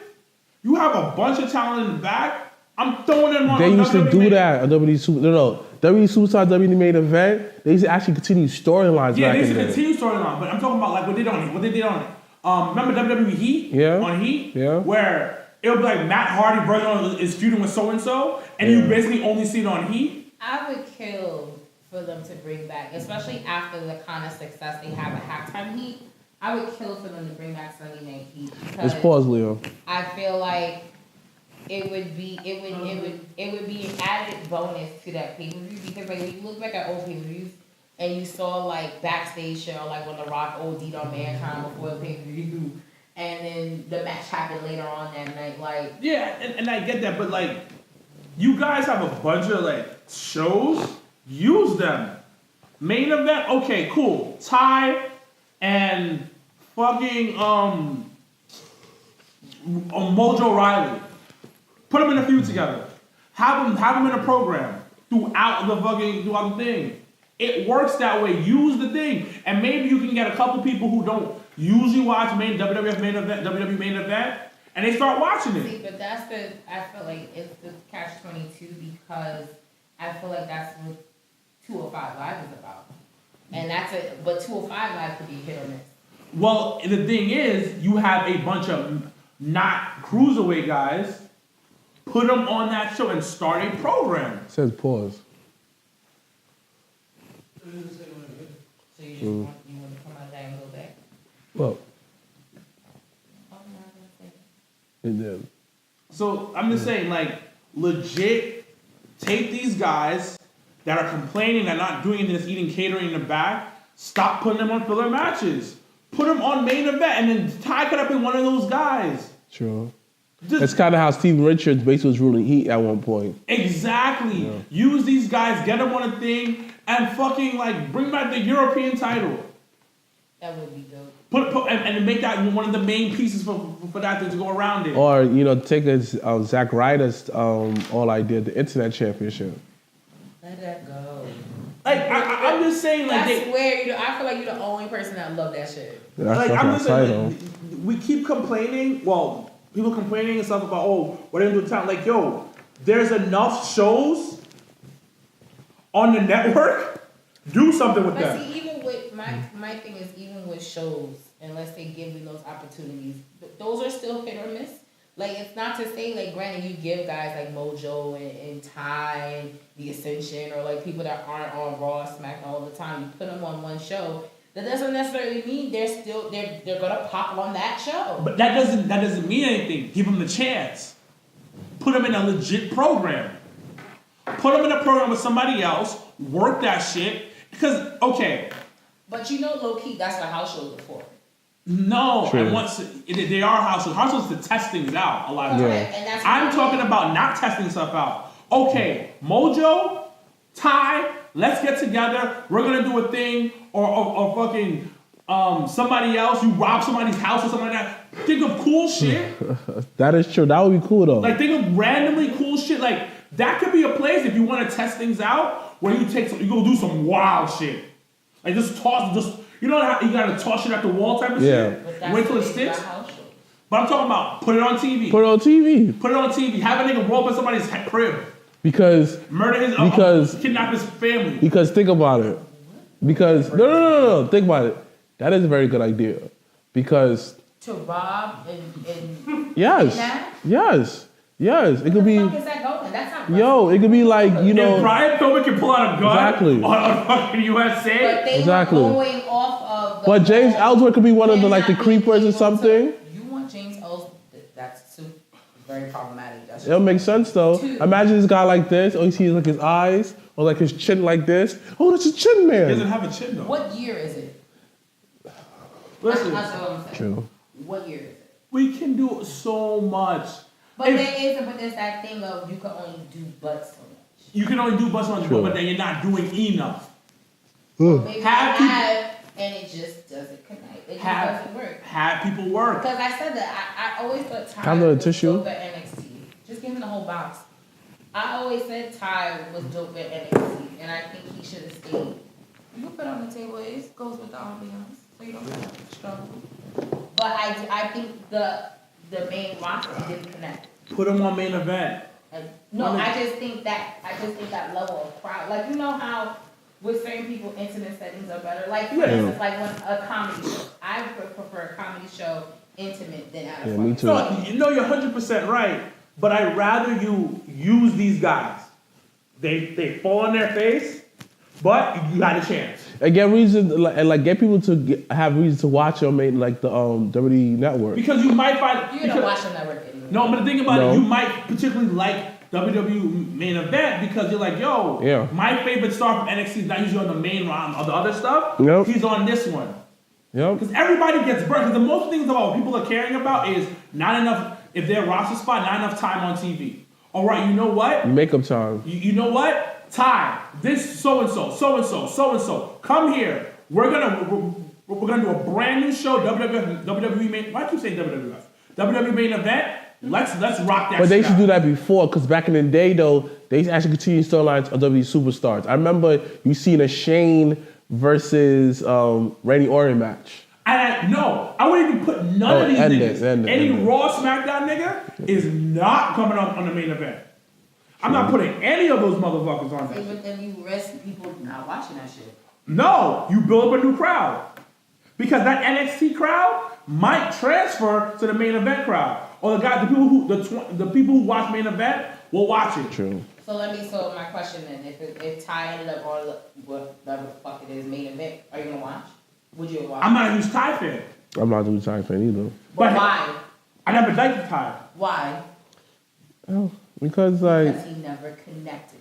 you have a bunch of talent in the back, I'm throwing them on. They used to do that on WWE Superstar, WWE Main Event. They used to actually continue storylines. Yeah, back they used to in continue storylines, but I'm talking about like what they did on it. Remember WWE Heat? Yeah. On Heat? Yeah. Where it would be like Matt Hardy brother is feuding with so and so, and you basically only see it on Heat. I would kill for them to bring back, especially after the kind of success they have at Halftime Heat. I would kill for them to bring back Sunday Night Heat because Let's pause, Leo. I feel like it would be an added bonus to that pay-per-view because like when you look back at old pay-per-views and you saw like backstage show like when The Rock OD'd on Mankind before the pay-per-view and then the match happened later on that night, like Yeah, and I get that, but like you guys have a bunch of like shows, use them. Main event, okay, cool. Ty and fucking Mojo Riley. Put them in a feud together. Have them in a program throughout the thing. It works that way. Use the thing, and maybe you can get a couple people who don't usually watch WWF main event, WWE main event, and they start watching it. See, but I feel like it's the catch-22 because I feel like that's what 205 Live is about, and but 205 Live could be hit or miss. Well, the thing is, you have a bunch of not cruiserweight guys. Put them on that show and start a program. It says pause. So you just want to come out of that and go back? Well, Oh, no, it did. So I'm just saying, like, legit, take these guys that are complaining, that are not doing anything, that's eating catering in the back, stop putting them on filler matches. Put them on main event, and then Ty could have been one of those guys. True. Just, That's kind of how Steven Richards basically was ruling Heat at one point. exactly. Yeah. Use these guys, get them on a thing, and fucking, like, bring back the European title. That would be dope. And make that one of the main pieces for that thing to go around it. Or, take a Zack Ryder's all idea, the Internet Championship. Let that go. Like, I'm just saying, like, I swear, I feel like you're the only person that love that shit. That's like, I'm just title. saying, like, we keep complaining. Well, people complaining and stuff about, what are they doing with town? Like, yo, there's enough shows on the network. Do something with But that. see, even with my thing is even with shows, unless they give you those opportunities, those are still hit or miss. Like it's not to say like granted you give guys like Mojo and Ty and the Ascension or like people that aren't on Raw, SmackDown all the time. You put them on one show. That doesn't necessarily mean they're gonna pop on that show. But that doesn't mean anything. Give them the chance. Put them in a legit program. Put them in a program with somebody else. Work that shit. Because okay. But low key, that's what house shows are for. No, True. and once they are house shows. House shows to test things out a lot of Yeah. times. And that's I'm talking about not testing stuff out. Okay, Mojo, Ty, let's get together. We're gonna do a thing, or fucking somebody else. You rob somebody's house or something like that. Think of cool shit. That is true. That would be cool though. Like think of randomly cool shit. Like that could be a place if you want to test things out where you go do some wild shit. Like just you know how you gotta toss shit at the wall type of shit. But that's Wait till it what they sticks. got house shows. But I'm talking about put it on TV. Put it on TV. Put it on TV. Have a nigga roll up in somebody's crib. Because Murder his kidnap his family. Because think about it. Because no. Think about it. That is a very good idea. Because To rob and yes, kidnap? yes. It could be. Where the fuck is that going? That's not Yo, it could be like If Brian Pillman can pull out a gun Exactly. on fucking USA. But they Exactly. were going off of the But James whole Ellsworth could be one of the and not creepers or being able something. You want James Ellsworth? That's too very problematic. That's It'll make sense though. Two. Imagine this guy like this. Oh, you see like his eyes or like his chin like this. Oh, that's a chin He doesn't man. have a chin though. What year is it? Listen, That's what I'm saying. True. What year is it? we can do so much. But If- there's that thing of you can only do but so much. You can only do bus on True. but then you're not doing enough. Maybe Have have And it just doesn't connect. It just Have- doesn't work. Have people work. Because I said that I always thought Ty Have the was tissue. dope at NXT. Just give him the whole box. I always said Ty was dope at NXT, and I think he should have stayed. You can put on the table. It goes with the ambiance, so you don't have to struggle. But I think the main roster didn't connect. Put them on main event. No, I just think that level of crowd, like you know how with certain people intimate settings are better. Like for instance, like when a comedy show, I prefer a comedy show intimate than at a Yeah, me too. So, you know you're 100% right, but I'd rather you use these guys. They fall on their face, but you got a chance. And get reason, like get people to have reason to watch your main, like the WWE network. Because you might find... You're going to watch the network anyway. No, but the thing about No. it, you might particularly like WWE main event because you're like, yo, Yeah. my favorite star from NXT is not usually on the main round of the other stuff. Yep. He's on this one. Yep. Because everybody gets burnt. Because the most things about what people are caring about is not enough, if they're roster spot, not enough time on TV. All right, you know what? Makeup time. You know what? Ty, this so-and-so, so-and-so, so-and-so, come here. We're gonna do a brand new show, WWE main, why do I keep saying WWF? WWE main event. Let's rock that. But they stuff. should do that before, because back in the day, though, they actually continued storylines of WWE superstars. I remember you seen a Shane versus Randy Orton match. And I wouldn't even put none of these niggas. Any end it. Raw SmackDown nigga is not coming on the main event. I'm not putting any of those motherfuckers on there. But then you risk people not watching that shit. No, you build up a new crowd. Because that NXT crowd might transfer to the main event crowd. Or the people who watch main event will watch it. True. So my question then, if Ty ended up on whatever the fuck it is, main event, are you gonna watch? Would you watch? I'm not a huge Ty fan. I'm not doing time fan either. But why? I never liked Ty. Why? Oh, because like. Because he never connected.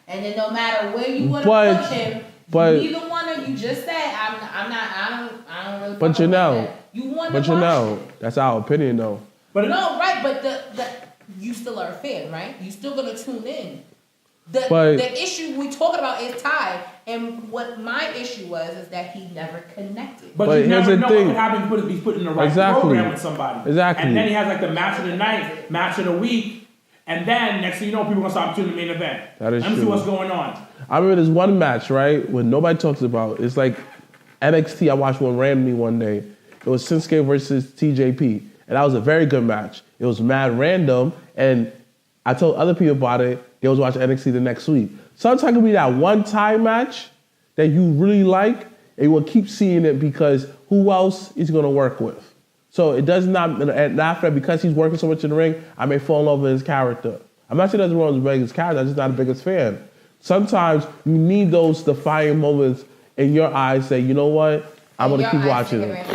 And then no matter where you would have put him, neither one of you just said I don't really. But that. You want to watch it. That's our opinion though. But no, right? But the you still are a fan, right? You still gonna tune in. The issue we talking about is Ty, and what my issue was is that he never connected. But you never know what happens if he's put in the right program with somebody. Exactly. And then he has like the match of the night, match of the week, and then next thing you know, people gonna start tuning the main event. That is Let me true. see what's going on. I remember this one match, right, when nobody talks about. It's like NXT. I watched one randomly one day. It was Shinsuke versus TJP, and that was a very good match. It was mad random, and I told other people about it. They was watching NXT the next week. Sometimes it can be that one time match that you really like, and you will keep seeing it because who else is going to work with? So it does not, and after because he's working so much in the ring, I may fall in love with his character. I'm not saying that's wrong with the biggest character, I'm just not the biggest fan. Sometimes you need those defining moments in your eyes, say, you know what, I'm going to keep watching it.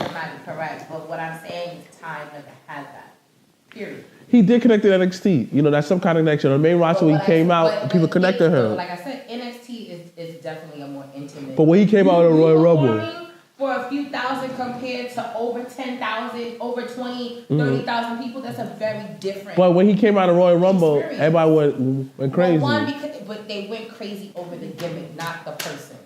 Correct, but what I'm saying is Ty never had that. Period. He did connect to NXT. You know, that's some kind of connection. On the main roster, when he came out, people connected him. Like I said, NXT is definitely a more intimate. But when he came out in the Royal Rumble. For a few thousand compared to over 10,000, over 20, 30,000 people, that's a very different. But when he came out of Royal Rumble, experience. everybody went crazy. Well, but they went crazy over the gimmick, not the person.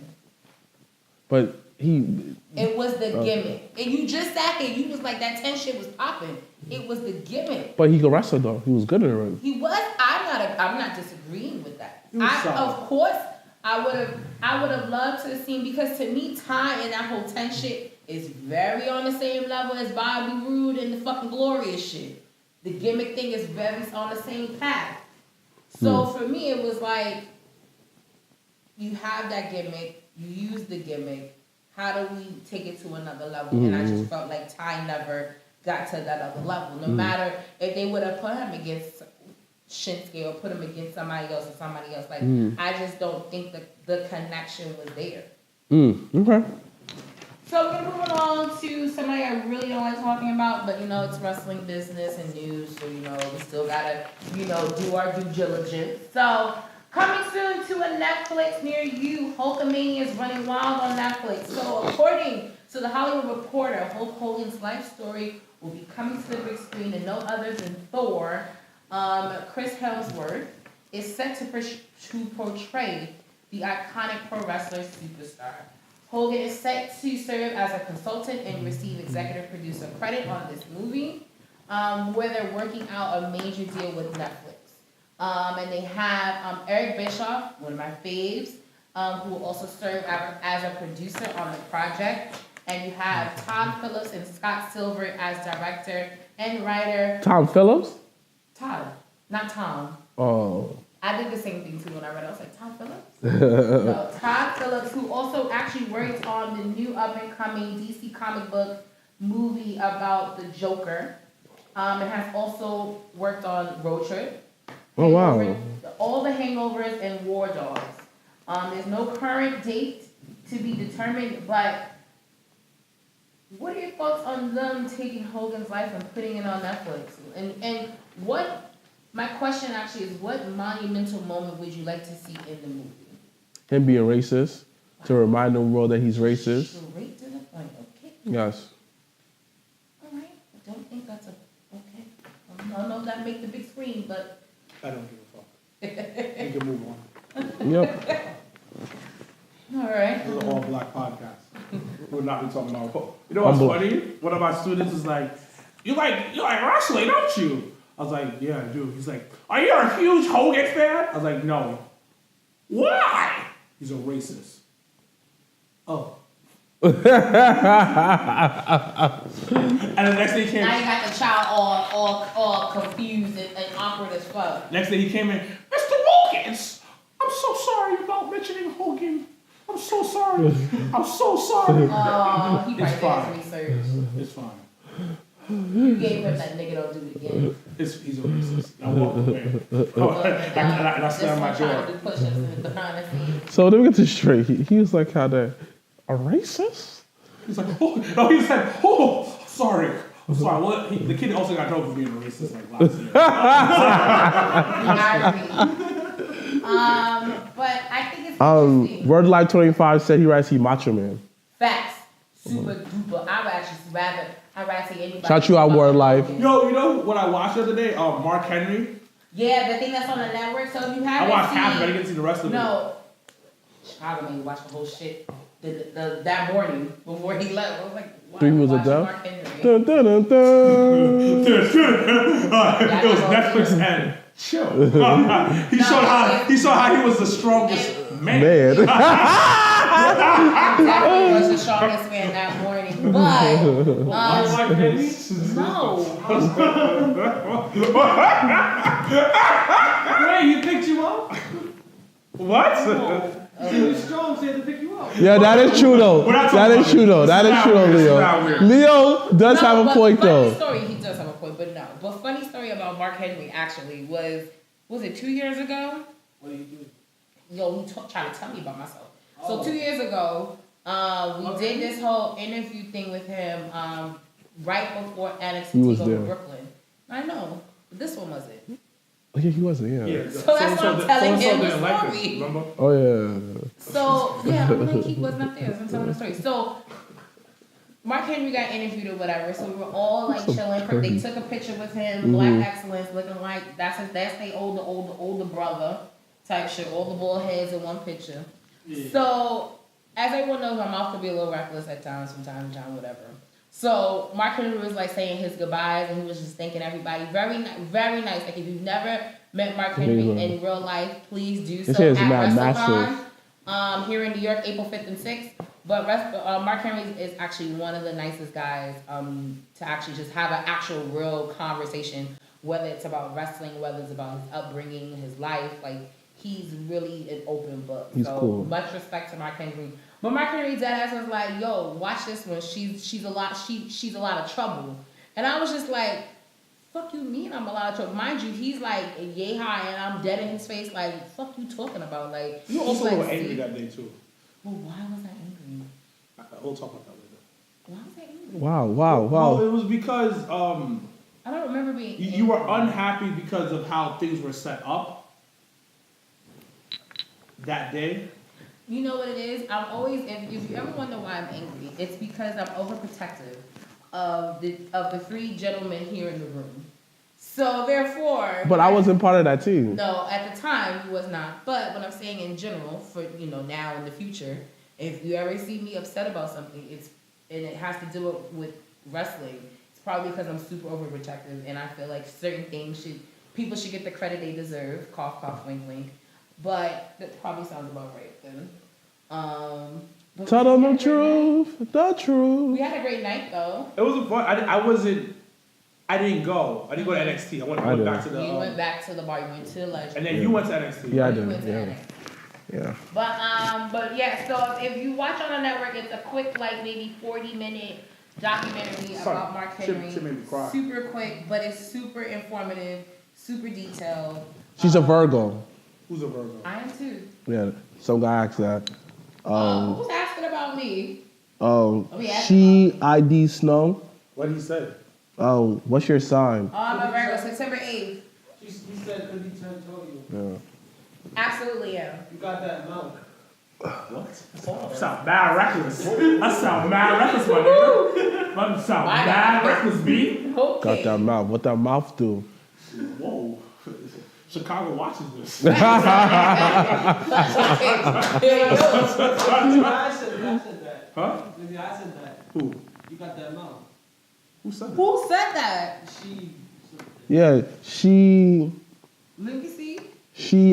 But it was the gimmick. And you just sat there, you was like, that 10 shit was popping. It was the gimmick. But he could wrestle though. He was good in the ring. He was. I'm not disagreeing with that. solid. Of course, I would have loved to have seen, because to me, Ty and that whole 10 shit is very on the same level as Bobby Roode and the fucking Glorious shit. The gimmick thing is very on the same path. So for me, it was like, you have that gimmick, you use the gimmick. How do we take it to another level? And I just felt like Ty never got to that other level. No matter if they would have put him against Shinsuke or put him against somebody else or somebody else. Like, I just don't think that the connection was there. Okay. So we're gonna move along to somebody I really don't like talking about, but it's wrestling business and news, so we still gotta, do our due diligence. So coming soon to a Netflix near you, Hulkamania is running wild on Netflix. So according to the Hollywood Reporter, Hulk Hogan's life story will be coming to the big screen, and no other than Thor. Chris Hemsworth is set to portray the iconic pro wrestler superstar. Hogan is set to serve as a consultant and receive executive producer credit on this movie, where they're working out a major deal with Netflix. And they have Eric Bischoff, one of my faves, who will also serve as a producer on the project. And you have Todd Phillips and Scott Silver as director and writer. Tom Phillips? Todd, not Tom. Oh. I did the same thing too when I read it. I was like, Todd Phillips? No, Todd Phillips, who also actually worked on the new up-and-coming DC comic book movie about the Joker. And has also worked on Road Trip. Oh, wow. All the Hangovers and War Dogs. There's no current date to be determined, but what are your thoughts on them taking Hogan's life and putting it on Netflix? And what, my question actually is, what monumental moment would you like to see in the movie? Him being racist, to remind the world that he's racist. Straight to the point, okay. Yes. All right, I don't think that's okay. I don't know if that make the big screen, but. I don't give a fuck. We can move on. Yep. All right. This is an all-black podcast. We'll not be talking about. You know what's funny? One of my students is like, "You like wrestling, don't you?" I was like, "Yeah, I do." He's like, "Are you a huge Hogan fan?" I was like, "No." Why? He's a racist. Oh. And the next day he came. Now you got the child all confused and awkward as fuck. Next day he came in, Mr. Wilkins, I'm so sorry about mentioning Hogan. I'm so sorry. I'm so sorry. Oh, he It's probably did his fine. research. It's fine. You gave him that nigga don't do it again. He's a racist. I walked away. And I slammed my door. Do push-ups in the behind the scenes. So let me get this straight. He was like, how that, a racist? He's like, oh, no, he said, oh, sorry. I'm sorry. Well, the kid also got known for being a racist like last year. I agree. But I think it's interesting. Word Life 25 said he rather see Macho Man. Facts. Super duper. I would actually rather see anybody. Shout you out, Word Life. Yo, you know what I watched the other day? Mark Henry. Yeah, the thing that's on the network. So if you haven't I watched seen, half of it. I didn't get to see the rest of it. No. Chicago made me watch the whole shit that morning before he left. I was like, wow, 3 was a watching dub? Mark Henry. Dun, dun, dun, dun. It was Netflix and chill. He showed how he was the strongest man. Definitely was the strongest man that morning, but no. Wait, he picked you up? What? He was strong, so he had to pick you up. Yeah, that is true though. That is true though. That is true though, Leo. Leo does have a point though. Funny story, he does have a point, but no. But funny story about Mark Henry actually was it 2 years ago? What do you do? Yo, he tried to tell me about myself. So 2 years ago, we did this whole interview thing with him right before NXT He was took over there. Brooklyn. I know, but this one wasn't. Oh, yeah, he wasn't, yeah. So that's why I'm telling him the story. Remember? Oh, yeah. So yeah, I'm like, he was not there. So I'm telling the story. So Mark Henry got interviewed or whatever. So we were all like chilling. They took a picture with him, Black Excellence, looking like that's their older brother type shit. All the bald heads in one picture. Yeah. So as everyone knows, my mouth could be a little reckless at times, from time to time, whatever. So Mark Henry was like saying his goodbyes, and he was just thanking everybody. Very nice. Like if you've never met Mark Henry in real life, please do so at WrestleCon here in New York, April 5th and 6th. But Mark Henry is actually one of the nicest guys to actually just have an actual real conversation, whether it's about wrestling, whether it's about his upbringing, his life. Like he's really an open book. He's so cool. Much respect to Mark Henry. But Mark Henry deadass was like, "Yo, watch this one. She's a lot of trouble." And I was just like, "Fuck you mean I'm a lot of trouble?" Mind you, he's like yay high, and I'm dead in his face. Like, "Fuck you talking about?" Like, You also like, were angry that day too. Well, why was I angry? We'll talk about that later. Why was I angry? Wow. Well, it was because I don't remember being. you were unhappy because of how things were set up that day. You know what it is? I'm always, if you ever wonder why I'm angry, it's because I'm overprotective of the three gentlemen here in the room. So therefore. But I wasn't part of that team. No, at the time you was not. But what I'm saying in general, for now in the future, If you ever see me upset about something, and it has to do with wrestling, it's probably because I'm super overprotective, and I feel like certain things people should get the credit they deserve. Cough, cough, wink, wink. But that probably sounds about right then. Tell them the truth. The truth. We had a great night though. It was fun. I didn't go. I didn't go to NXT. I went back to the. You went back to the bar. You went to the Legend. And then you went to NXT. Yeah, I You did. went to Yeah. NXT. Yeah. But yeah. So if you watch on the network, it's a quick, like maybe 40-minute documentary about Mark Henry. She made me cry. Super quick, but it's super informative, super detailed. She's a Virgo. Who's a Virgo? I am too. Yeah. Some guy asked that. Who's asking about me? She ID Snow. What did he say? What's your sign? I'm a Virgo, September 8th. He said, could he told you? Yeah. Absolutely, yeah. You got that mouth. What? That sound mad reckless. That sound mad reckless, my nigga. That sound mad reckless, B. Okay. Got that mouth. What that mouth do? Whoa. Chicago watches this. I said that. Huh? Maybe I said that. Who? You got that mouth. Who said that? Who said that? Yeah, she Let me see.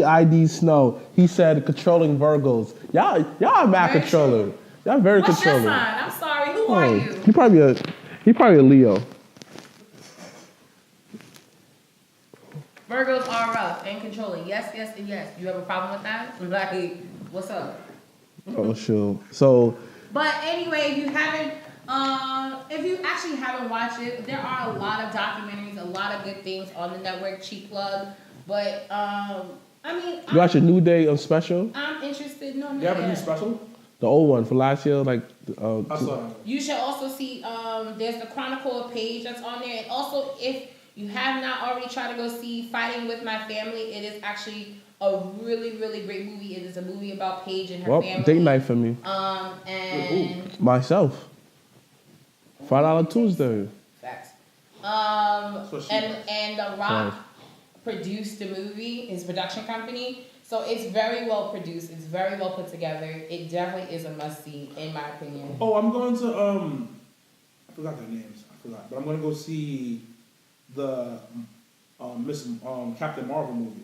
ID Snow. He said controlling Virgos. Y'all are mad Very controlling. Y'all very What's your controlling. sign? I'm sorry. Who are you? He probably a Leo. Virgos are rough and controlling. Yes, yes, and yes. You have a problem with that? Like, what's up? Oh sure. So But anyway, if you actually haven't watched it, there are a lot of documentaries, a lot of good things on the network. Cheap plug, but I mean, you watch a New Day special? I'm interested. No, You have a new special? The old one for last year, like I saw it. You should also see. There's the Chronicle page that's on there, and also if you have not already tried to go see Fighting with My Family, it is actually a really, really great movie. It is a movie about Paige and her family. Date night for me. And Myself. $5 Tuesday. facts. what she And The Rock produced the movie, his production company. So it's very well produced. It's very well put together. It definitely is a must see, in my opinion. Oh, I'm going to I forgot their names. But I'm gonna go see the Captain Marvel movie.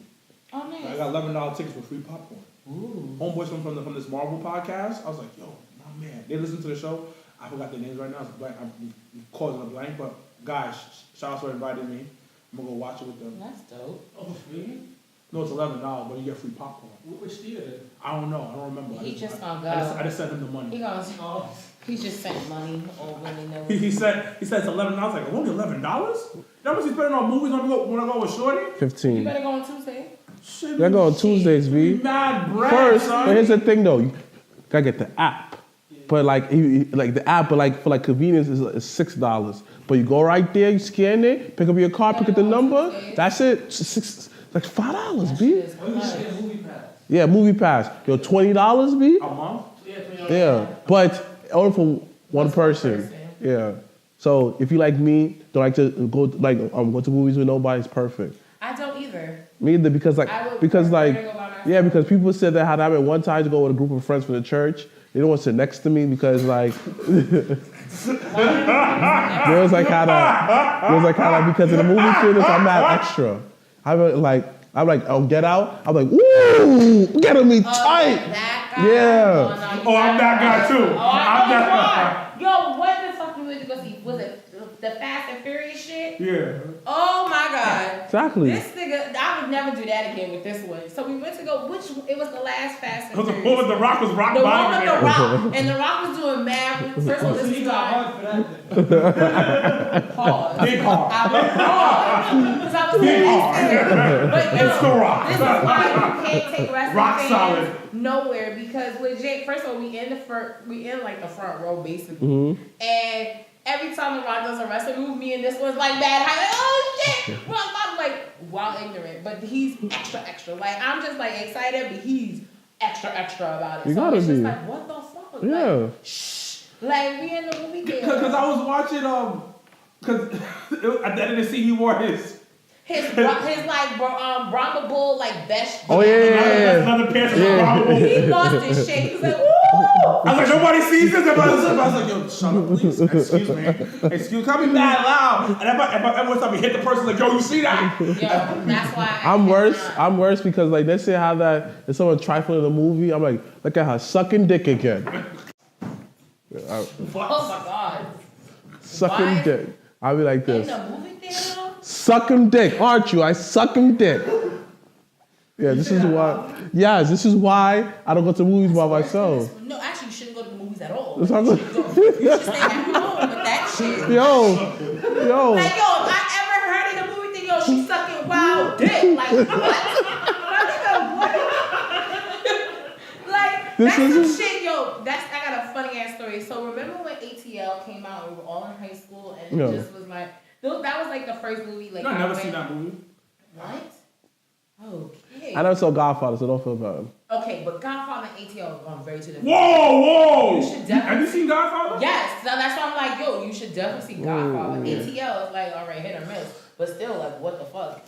Oh, nice. I got $11 tickets for free popcorn. Ooh. Homeboys from this Marvel podcast. I was like, yo, my man. They listen to the show. I forgot their names right now. It's a blank. I'm causing a blank. But guys, shout out for inviting me. I'm gonna go watch it with them. That's dope. Oh, free? No, it's $11, but you get free popcorn. Which theater? I don't know. I don't remember. He just gonna I go. just sent him the money. He just sent money over and He said it's $11. I was like, only $11? That much he's spending on movies when I go with Shorty? You 15. better go on Tuesday. Shit, They're going Tuesdays, V. Mad bread, First, son. but here's the thing though, you gotta get the app. But like the app, but like for like convenience is $6. But you go right there, you scan it, pick up your card, pick up the number. That's it. Like $5, B. Oh, you should get a movie pass. Yeah, movie pass. Yo, $20, B. A month? Yeah, but only for one person. Yeah. So if you like me, don't like to go to movies with nobody, it's perfect. I don't either. Me either, because I would prefer to go by myself. yeah, because people said that had happened one time to go with a group of friends from the church. They don't want to sit next to me because like there was like how because in the movie theaters I'm mad extra. I'm like Get Out. I'm like, woo, get me tight. That guy? Yeah. Oh, I'm that guy too. Oh, I'm that guy. Yo, what the fuck you went to go see? Was it the Fast and Furious shit? Yeah. Oh my god. Exactly. This nigga, I would never do that again with this one. So we went to go, it was the last Fast and What Furious. was The Rock was rock The one bottom with The there. Rock. And The Rock was doing mad. First of all, this He is got why. hard for that then. Pause. Big hard. I was pause. Because I was Big like, hard. but yo, It's The Rock. this is why you can't take wrestling Rock fans solid. nowhere, because legit, first of all, we in like the front row basically. And every time The Rock does a wrestling move, me and this one's like bad high, like, oh shit! I'm like, wild ignorant, but he's extra. Like, I'm just like excited, but he's extra about it. You so gotta it's just be. like, what the fuck? Yeah. Like, shh. Like, we in the movie theater. Because I was watching, because at the end of the scene, he wore his His like Brahma Bull like vest. Oh yeah. another pair of He lost his shit. He was like, woo! I was like, nobody sees this. I was like, yo, shut up, please. Excuse me. Excuse, can't be mad loud. And if every time we hit the person, like, yo, you see that? Yo, that's why I'm worse. I'm worse because like let's say how that if someone trifling in a movie, I'm like, look at her sucking dick again. Oh my God. Sucking Why? dick. I'll be like In this. the movie theater? Sucking dick, aren't you? I sucking dick. Yeah, this is why. Yes, this is why I don't go to movies by myself. No, actually, you shouldn't go to the movies at all. That's Like, how you should stay at home with that shit. Yo. Like, yo, if I ever heard in the movie thing, yo, she's sucking wild dick. Like, what? Like, This that's is- some shit, yo. I got a funny ass story. So remember when ATL came out and we were all in high school and it just was like, that was like the first movie. Like, I've never seen that movie. What? Okay. I never saw Godfather, so don't feel bad. Okay, but Godfather and ATL are very two different. Whoa! You should definitely. Have you seen Godfather? Yes, so that's why I'm like, yo, you should definitely see Godfather. ATL is like, all right, hit or miss, but still, like, what the fuck?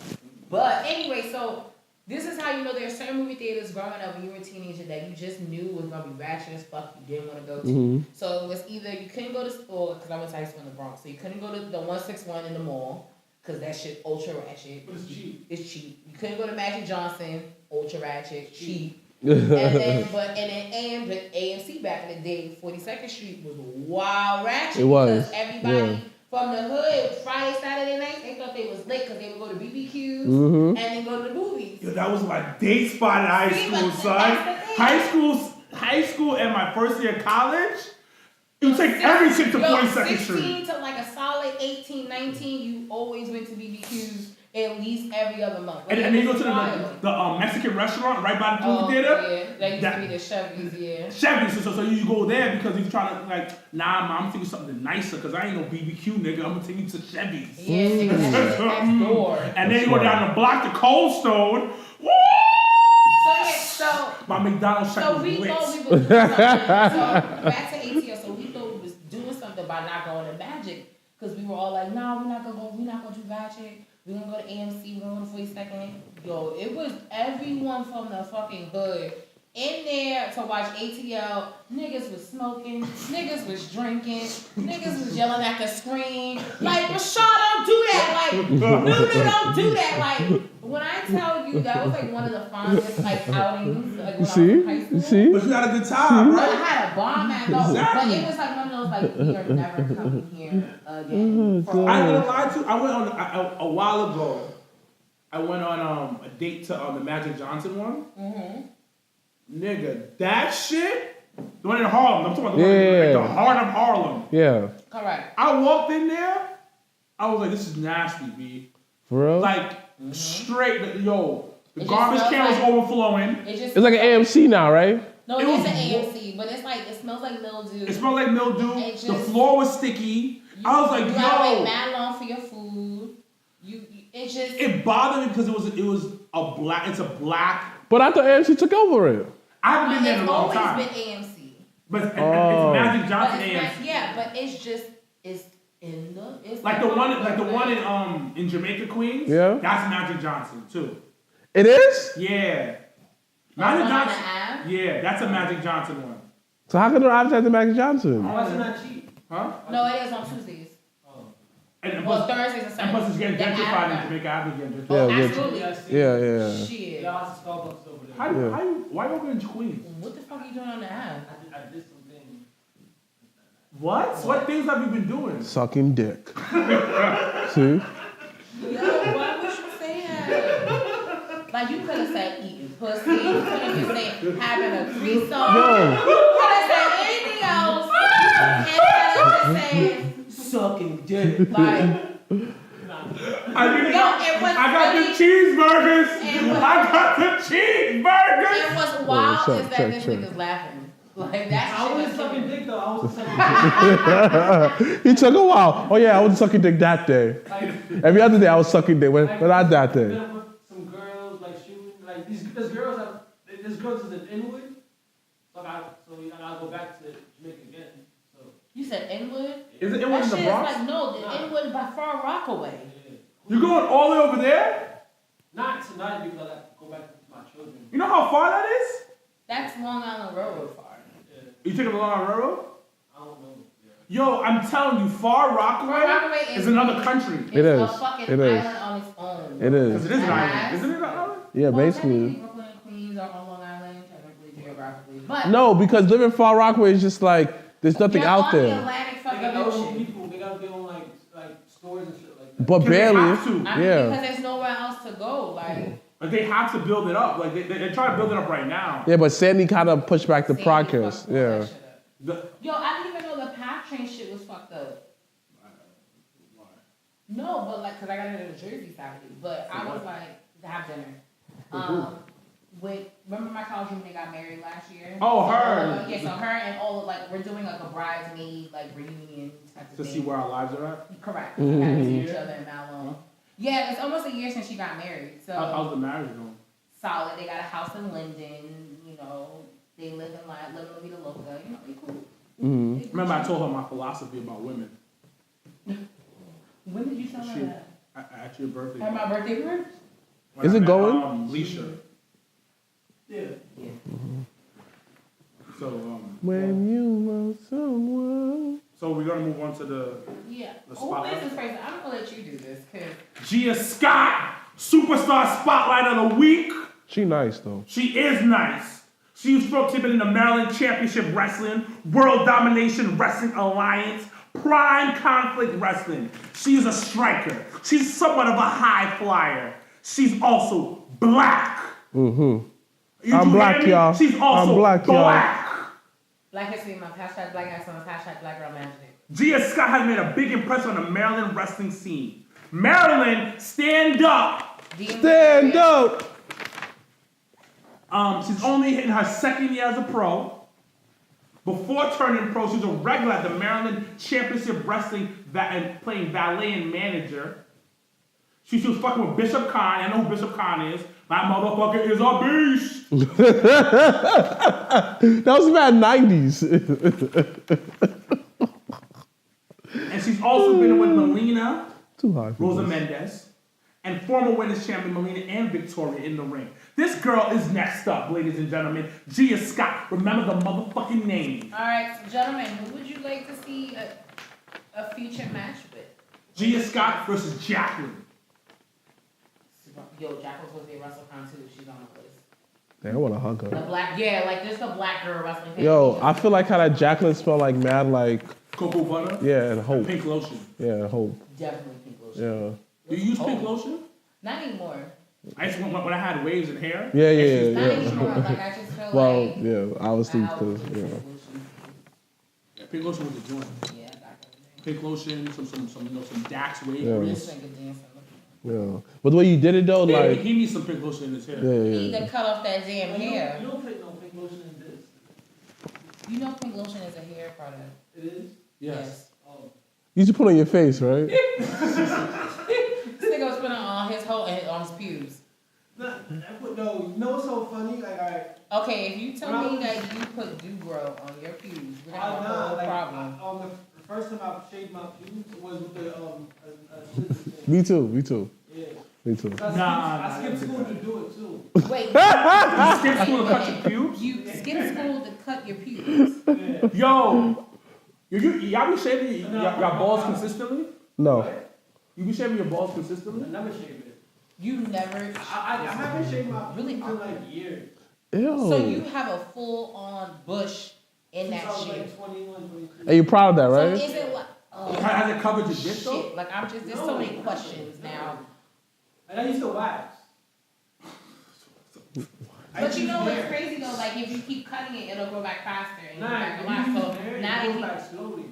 But anyway, so this is how you know there's certain movie theaters growing up when you were a teenager that you just knew was gonna be ratchet as fuck. You didn't want to go to. So it was either you couldn't go to school because I went to high school in the Bronx, so you couldn't go to the 161 in the mall. Cause that shit ultra ratchet. But it's cheap. It's cheap. You couldn't go to Magic Johnson, ultra ratchet, cheap. and then AMC back in the day, 42nd Street was wild ratchet. It was. Because everybody from the hood, Friday, Saturday night, they thought they was lit because they would go to BBQs and then go to the movies. Yo, that was my date spot in high See, school, but son. that's the thing. High school and my first year of college, you would take every chick to 42nd 16 Street. to like a solid 18, 19, you always went to BBQs at least every other month. And then you go to the Mexican restaurant right by the movie theater. Yeah, that used to be the Chevy's, yeah. Chevy, so you go there because he's trying to like, nah, mom, I'm taking something nicer because I ain't no BBQ nigga. I'm gonna take you to Chevy's. Yeah, nigga, that's next door. And then you go down the block to Cold Stone. Woo! So My McDonald's check so was we lit. thought we was doing something. So back to ATL, so we thought we was doing something by not going to Magic. Because we were all like, nah, we're not gonna do Magic. We're gonna go to AMC, we're gonna go to 42nd. Yo, it was everyone from the fucking hood in there to watch ATL. Niggas was smoking, niggas was drinking, niggas was yelling at the screen. Like, Rashad, don't do that. Like, no, don't do that. Like, when I tell you that was like one of the fondest like outings, like when I was in high school. You see? But you had a good time, But I right? had a bomb at though. Exactly. But it was like one of those like, we are never coming here again. I ain't gonna lie to you. I went on a while ago. I went on a date to the Magic Johnson one. Nigga, that shit. The one in Harlem. I'm talking about the one in the heart of Harlem. Yeah. Correct. I walked in there. I was like, this is nasty, B. For real? Like straight. Yo, the It just garbage smells can was like- overflowing. It just It's like an AMC now, right? no, it it is was- an AMC, but it's like it smells like mildew. It smelled like mildew. It The just- floor was sticky. I was like, you gotta wait yo. mad long for your food. It just It bothered me because it was a black. It's a black. But I thought AMC took over it. I haven't been there in it's a long always time. been AMC. But it's Oh. Magic But Johnson it's AMC. not, yeah, but it's just it's in the it's Like the one in Jamaica, Queens. Yeah. That's Magic Johnson too. It is? Yeah. one Magic on Johnson. the Ave? Yeah, that's a Magic Johnson one. So how come they're advertising Magic Johnson? Why is it not cheap? Huh? No, it is on Tuesdays. And Well, plus, Thursdays and and Sundays. plus it's getting The gentrified in Ave. Jamaica Avenue again. Oh, Yeah, absolutely. Yeah. Shit. Yeah, lots of Starbucks over there. How you why you over in Queens? What the fuck are you doing on the Ave? I did something. What? What things have you been doing? Sucking dick. See? Yo, why would you say that? Like, you could have said eating pussy. You could have been saying having a threesome. Yo. You could have said anything else instead of just saying sucking dick. Like, I got the cheeseburgers. It was- I got the cheeseburgers. and what's wild check, is that check, this check. nigga's laughing. Like, that I shit wasn't is sucking dick though. I was sucking He took a while. Oh yeah, I was sucking dick that day. like, Every other day I was sucking dick. When not that day. met up with some girls like shooting like there's girls is in Inwood. So I gotta go back to Jamaica again. So You said Inwood? Is it That in shit the is Bronx? like, no, the Inwood by Far Rockaway. yeah. You going all the way over there? Not tonight because I got to go back to my children. You know how far that is? That's Long Island Railroad far. Yeah. You taking the Long Island Railroad? I don't know. Yo, I'm telling you, Far Rockaway is another country. It's It is. a fucking It is. island on its own. It is. Because it is an island. Isn't it an island? Yeah, Well, basically. technically, Brooklyn and Queens are on Long Island, technically, geographically. But No, because living Far Rockaway is just like there's nothing you're out on the there. Atlantic They fucking got their own ocean. people. They got their own like stores and shit like that. But Because they barely. have to. I mean, Yeah. because there's nowhere else to go. Like, Like they have to build it up. Like they're trying to build it up right now. Yeah, but Sandy kind of pushed back the Sandy progress. fucked all that Yeah. shit up. The- Yo, I didn't even know the PATH train shit was fucked up. No, but like, cause I got into the Jersey Saturday, but I was like to have dinner. With remember my college roommate got married last year. Oh, So, her. yeah, so her and all of, like we're doing like a bridesmaid like reunion type of To thing. see where our lives are at. Correct. We haven't seen each other in that long. Yeah, it's almost a year since she got married. So How's the marriage going? solid. They got a house in Linden. You know, they live in La Vida Loca. You know, they cool. Mm-hmm. They cool. Remember, I told her my philosophy about women. When did you tell her She- that? At your birthday. At my birthday party? When Is I it met, going? Leisha. Yeah. Yeah. So When you love someone. so we're gonna move on to the Yeah. The Who spotlight. is this person? I'm gonna let you do this, cause Gia Scott Superstar Spotlight of the Week. She nice though. She is nice. She's participated in the Maryland Championship Wrestling, World Domination Wrestling Alliance, Prime Conflict Wrestling. She's a striker. She's somewhat of a high flyer. She's also black. Mm-hmm. You I'm do black, hear me? y'all. She's also I'm black, y'all. Black History Month, hashtag Black Excellence, hashtag Black Girl Magic. Gia Scott has made a big impression on the Maryland wrestling scene. Maryland, stand up. Stand up. She's only in her second year as a pro. Before turning pro, she was a regular at the Maryland Championship Wrestling and playing valet and manager. She was fucking with Bishop Khan. I know who Bishop Khan is. That motherfucker is a beast. That was about 90s. And she's also been with Melina, Too high for Rosa this. Mendez, and former women's champion Melina and Victoria in the ring. This girl is next up, ladies and gentlemen. Gia Scott. Remember the motherfucking name. All right, so gentlemen, who would you like to see a future match with? Gia Scott versus Jacqueline. Yo, Jacqueline's supposed to be a WrestleCon too. She's on the list. Damn, I want to hug The her. black, yeah, like there's the black girl wrestling. Yo, I feel like how that Jacqueline smell like mad, like, Cocoa butter. yeah, and hope. Pink lotion. Yeah, and hope. Definitely pink lotion. Yeah. Do you use pink lotion? Not anymore. I used to, when I had waves in hair. Yeah, I used to yeah, use Not pink yeah. lotion. anymore. Like I just feel Well, like. yeah, obviously, I because, always yeah. use pink lotion. Yeah, pink lotion was the joint. Yeah, back in the day. Pink lotion, some Dax wave Yeah. grease. This nigga dancing. Yeah. But the way you did it though, Yeah, like, he needs some pink lotion in his hair. yeah, You yeah. need to cut off that damn hair. You don't put no pink lotion in this. You know pink lotion is a hair product. It is? Yes. Oh. You should put on your face, right? This nigga was putting on his whole on his pubes. No, you know what's so funny? Like, Okay, if you tell me that you put Dugro on your pubes, we're gonna have a whole problem. The first time I shaved my pubes was with the scissors thing. Me too, me too. Yeah. Me too. So I skipped school to do it too. Wait, You skip school to cut your pubes? you skip school to cut your pubes. Yeah. Yo, y'all be shaving No, y'all balls consistently? No. You be shaving your balls consistently? I never shaved it. You never. I haven't shaved my pubes Really? in like years. Ew. So you have a full on bush in that Since I was shit. like 21, 22. Are you proud of that, So right? is it like? Has it covered your dick though? Shit, like I'm just. There's so many questions now. And I used to wax. But you know what's crazy though? Like if you keep cutting it, it'll grow back faster and you back a lot. So now it they goes keep. back slowly.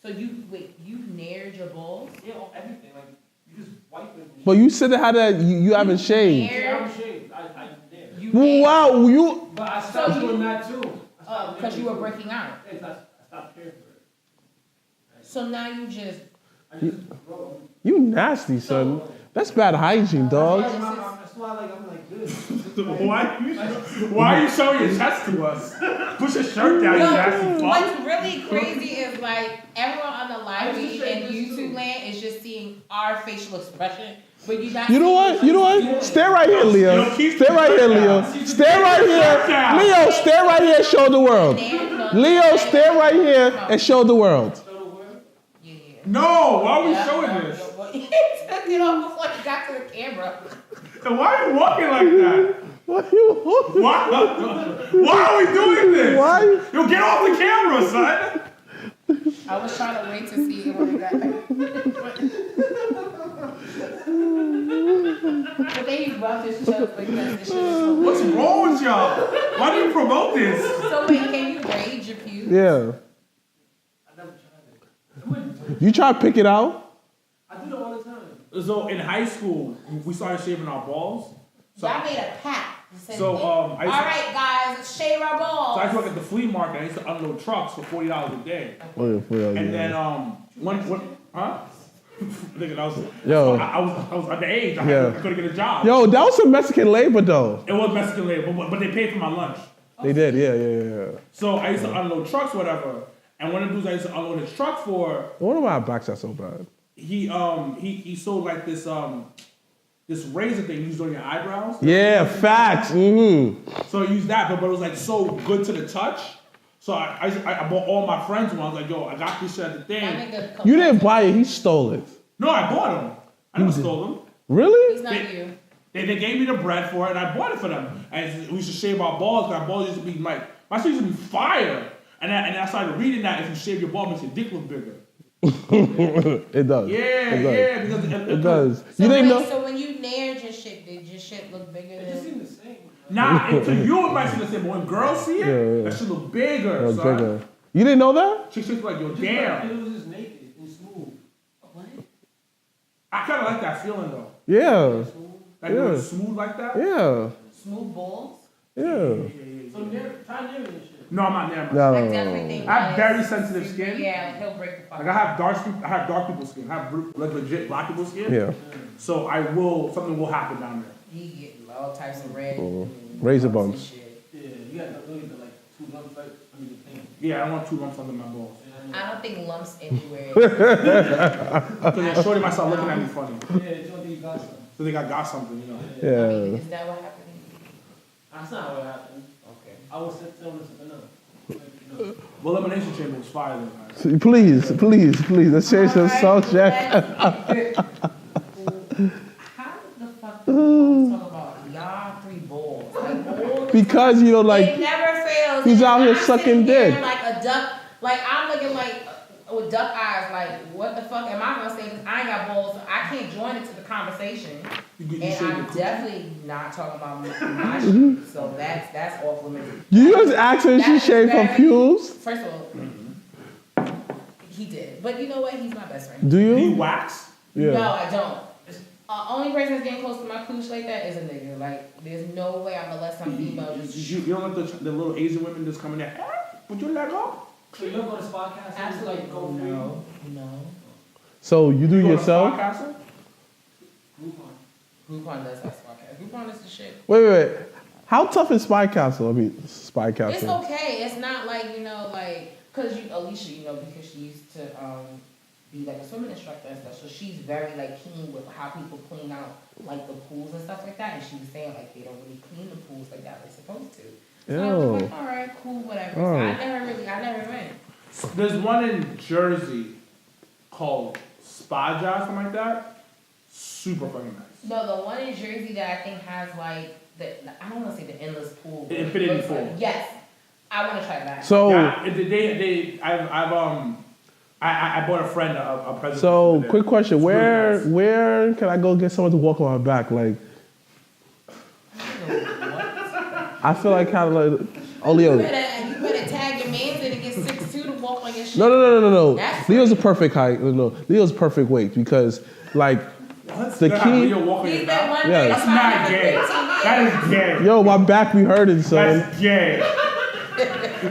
So you nared your balls? Yeah, on everything. Like, you just wipe it. But you said how that you haven't shaved. Nared? Yeah, I'm shaved. I did. You Well, nared. wow, you. But I stopped So you- doing that too. Because you were breaking out. Yes, I stopped caring for it. So now you just. I just grow. You nasty, son. That's bad hygiene, dog. That's why I'm like this. Why are you showing your chest to us? Put your shirt down, you nasty fuck. What's really crazy is like everyone on the live feed and YouTube land is just seeing our facial expression. But you not. You know what? You know what? Stay right here, Leo. Stay right here, Leo. Stay right here. Leo, stay right here and show the world. Leo, stay right here and show the world. No, why are we showing this? He took it off before he got to the camera. So why are you walking like that? Why are you walking? Why are we doing this? Why? Yo, get off the camera, son. I was trying to wait to see it when it got But then he rubbed his chest because the shit was What's wrong with y'all? Why do you promote this? So wait, can you raise your pubes? Yeah. I never tried it. You try to pick it out? I do it all the time. So in high school, we started shaving our balls. So, Y'all made a pact. So, all right, guys, let's shave our balls. So I used to work at the flea market. I used to unload trucks for $40 a day. Oh, yeah, And then huh? Nigga, I was underage. I couldn't get a job. Yo, that was some Mexican labor though. It was Mexican labor, but they paid for my lunch. They did, yeah. So I used to unload trucks, whatever. And one of the dudes I used to unload his truck for, One of my backs are so bad. he sold like this razor thing used on your eyebrows. Yeah, facts. Mm-hmm. So I used that, but it was like so good to the touch. So I bought all my friends one. I was like, yo, I got this shit at the thing. You didn't buy it, he stole it. No, I bought them. I never stole them. Really? It's not you. They gave me the bread for it, and I bought it for them. And we used to shave our balls, because our balls used to be like, my shit used to be fire. And I started reading that if you shave your ball, it makes your dick look bigger. It does. Yeah, because it does. So You didn't know? So when you nailed your shit, did your shit look bigger It just than? seemed the same. Nah, to you it might seem the same, but when girls see it, that shit look bigger. It was son. bigger. You didn't know that? Chicks like, yo, It damn. was just naked and smooth. What? I kind of like that feeling though. Yeah. Like when it's smooth like that. Yeah. Smooth balls? Yeah. So try near and shit. No, I'm not near. No. I definitely think I have that very is- sensitive skin. Yeah, he'll break the fuck. Like I have dark people's skin. I have like legit black people's skin. Yeah. So something will happen down there. He getting all types of red. Razor bumps. Yeah, you got the 2 lumps right under the thing. Yeah, I don't want 2 lumps under my balls. I don't think lumps anywhere. Because then shorty might start looking at me funny. Yeah, you don't think you got something. So they got something, you know. Yeah. Is that what happened? That's not what happened. Okay. I was telling something else. Well, Elimination Chamber was fire then, guys. Please. Let's change the subject. How the fuck do you talk about y'all 3 balls? Like, all the Because you know, it like, never fails. he's And out here I'm sucking sitting here dick. Like a duck. Like I'm looking like with duck eyes. Like what the fuck am I gonna say? Because I ain't got balls, so I can't join into the conversation. You And shave I'm your coochie? definitely not talking about my shit. So that's off limits. you just asked her if she That is shaved her very- pubes? First of all, he did. But you know what? He's my best friend. Do Do you you? wax? Yeah. No, I don't. Only person that's getting close to my cooch like that is a nigga. Like, there's no way I'm gonna let some female just. You don't let the little Asian women just come in there, put your leg up? So you don't go to spa cast? Absolutely Like go free? no. So you do You go to yourself? Spa Castle? Groupon does have podcast. Groupon is the shit. Wait. How tough is Spy Castle? I mean, Spy Castle. It's okay. It's not like, cause Alicia, because she used to be like a swimming instructor and stuff. So she's very like keen with how people clean out like the pools and stuff like that. And she was saying like they don't really clean the pools like that they're supposed to. So I was like, all right, cool, whatever. So I never went. There's one in Jersey called Spa Job, something like that. Super fucking nice. No, the one in Jersey that I think has like I don't want to say the endless pool. The infinity but pool. Yes, I want to try that. So Yeah, I bought a friend a present. So, for quick them. question: It's really nice. where can I go get someone to walk on my back? Like, I feel like kind of like, oh Leo. You better tag your mans and get 6'2" to walk on your shit. No. That's Leo's a perfect height. No, Leo's perfect weight because, like, the Look how key. Leo walking He's it been out. one Yeah. That's not gay. That is gay. Yo, my back be hurting, son. That's gay.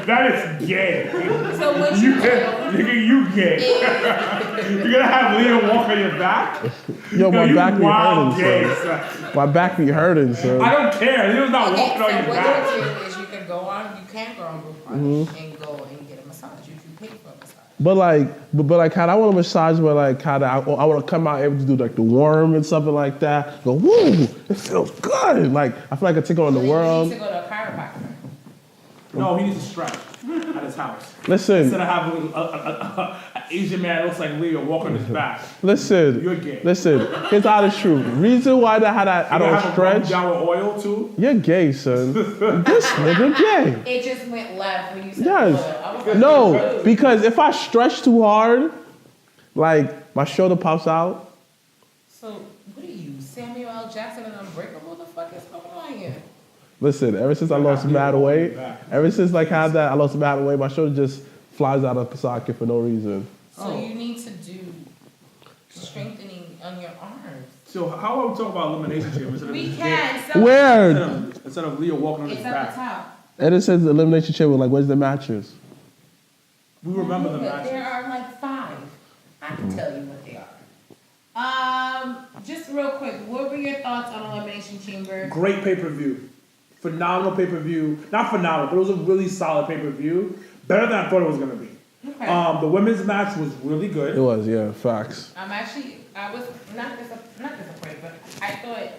That is gay. So what You you nigga, you gay. You're gonna have Leah walk on your back? Yo, my you back be wild hurting, gay, son. son. My back be hurting, son. I don't care. Leah's not Okay, walking on so your what back. you do is you can go on Groupon and go and get a massage. You can pay for a massage. But like, how I want a massage where like, how I want to come out able to do like the worm and something like that. Go, woo, it feels good. Like, I feel like I take on the So world. You need to go to a chiropractor. No, he needs to stretch at his house. Listen, Instead of having an Asian man that looks like Leah walk on his back. listen, You're gay. listen. Here's the honest truth. Reason why I don't have stretch. A down with oil too. You're gay, son. This nigga gay. It just went left when you said Yes. oil. I was like, No, because if I stretch too hard, like my shoulder pops out. So what are you, Samuel L. Jackson and Unbreakable? What the fuck is going on here? Listen, ever since I lost mad weight, ever since like had that, I lost mad weight. My shoulder just flies out of the socket for no reason. So you need to do strengthening on your arms. So how about we talk about Elimination Chamber instead of We this can. gay- So Where? instead of Leah walking on his it's at the back? top. And it says Elimination Chamber. Like, where's the matches? We remember the But matches. there are like 5. I can tell you what they are. Just real quick, what were your thoughts on Elimination Chamber? Great pay-per-view. Phenomenal pay-per-view. Not phenomenal, but it was a really solid pay-per-view. Better than I thought it was gonna be. Okay. The women's match was really It good. was, yeah, facts. I was not disappointed, but I thought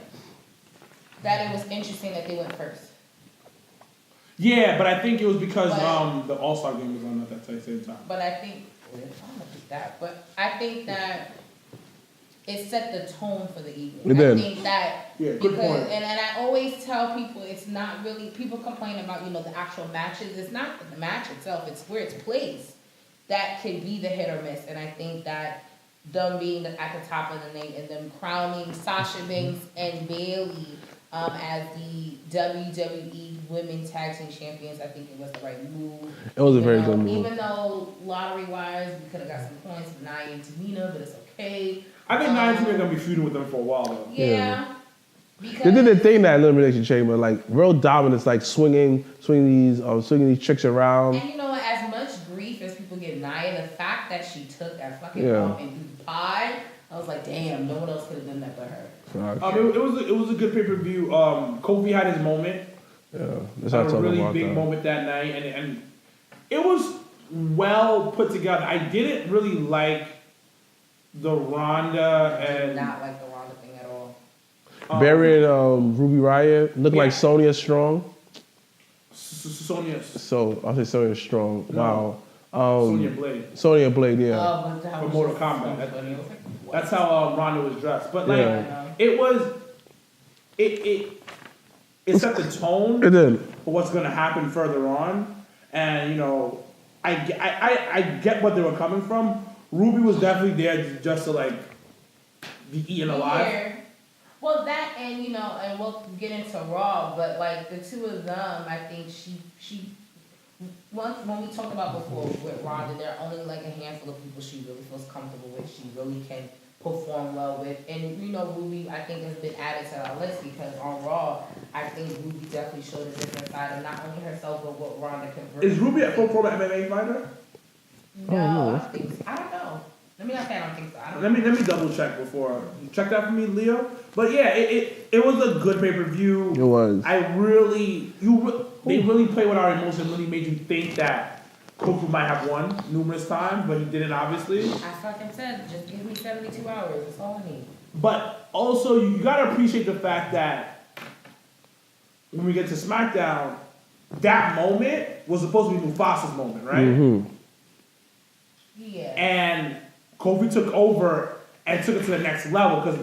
that it was interesting that they went first. Yeah, but I think it was because But- the All-Star game was on at that same time. But I think, I don't know if it's that, but I think that it set the tone for the evening. It did. I think that, Yeah, good because, point. and I always tell people it's not really, people complain about, the actual matches. It's not the match itself, it's where it's placed. That could be the hit or miss. And I think that them being at the top of the night and them crowning Sasha Banks and Bailey as the WWE Women's Tag Team Champions, I think it was the right move. It was a very good move. Even though lottery-wise, we could have got some points with Nia and Tamina, but it's okay. I think Nia and Tamina are gonna be feuding with them for a while though. Yeah. Because They did the thing that Elimination Chamber, like real dominance, like swinging these chicks around. And as much grief as people give Nia, the fact that she took that fucking Yeah. bump and threw the pie, I was like, damn, no one else could have done that but her. Facts. It was a good pay-per-view. Kofi had his moment. Yeah, that's how I Had a talk really about big that. moment that night, and it was well put together. I didn't really like the Ronda I did and not like the Ronda thing at all. Buried Ruby Riott, looked like Yeah. Sonya Strong. Sonya So I'll say Sonya Strong. No. Wow. Sonya Blade. Sonya Blade, yeah. But that For was Mortal just Kombat. so funny. I was like, what? That's how Ronda was dressed. But like Yeah. it set the tone It did. for what's gonna happen further on. And I get what they were coming from. Ruby was definitely there just to like be eaten alive. Yeah. Well, that and and we'll get into Raw, but like the two of them, I think she once when we talked about before with Ronda, there are only like a handful of people she really feels comfortable with. She really can perform well with, and Ruby I think has been added to our list because on Raw, I think Ruby definitely showed a different side of not only herself but what Ronda can bring. Is Ruby a full pro MMA fighter? No, no. I don't think so. I don't know. Let me not say I don't think so. I don't Let me double check before you check that for me, Leo. But yeah, it was a good pay-per-view. It was. They really played with our emotion, really made you think that Kofi might have won numerous times, but he didn't obviously. I fucking said, just give me 72 hours. That's all I need. But also you gotta appreciate the fact that when we get to SmackDown, that moment was supposed to be Mufasa's moment, right? Mm-hmm. Yeah. And Kofi took over and took it to the next level because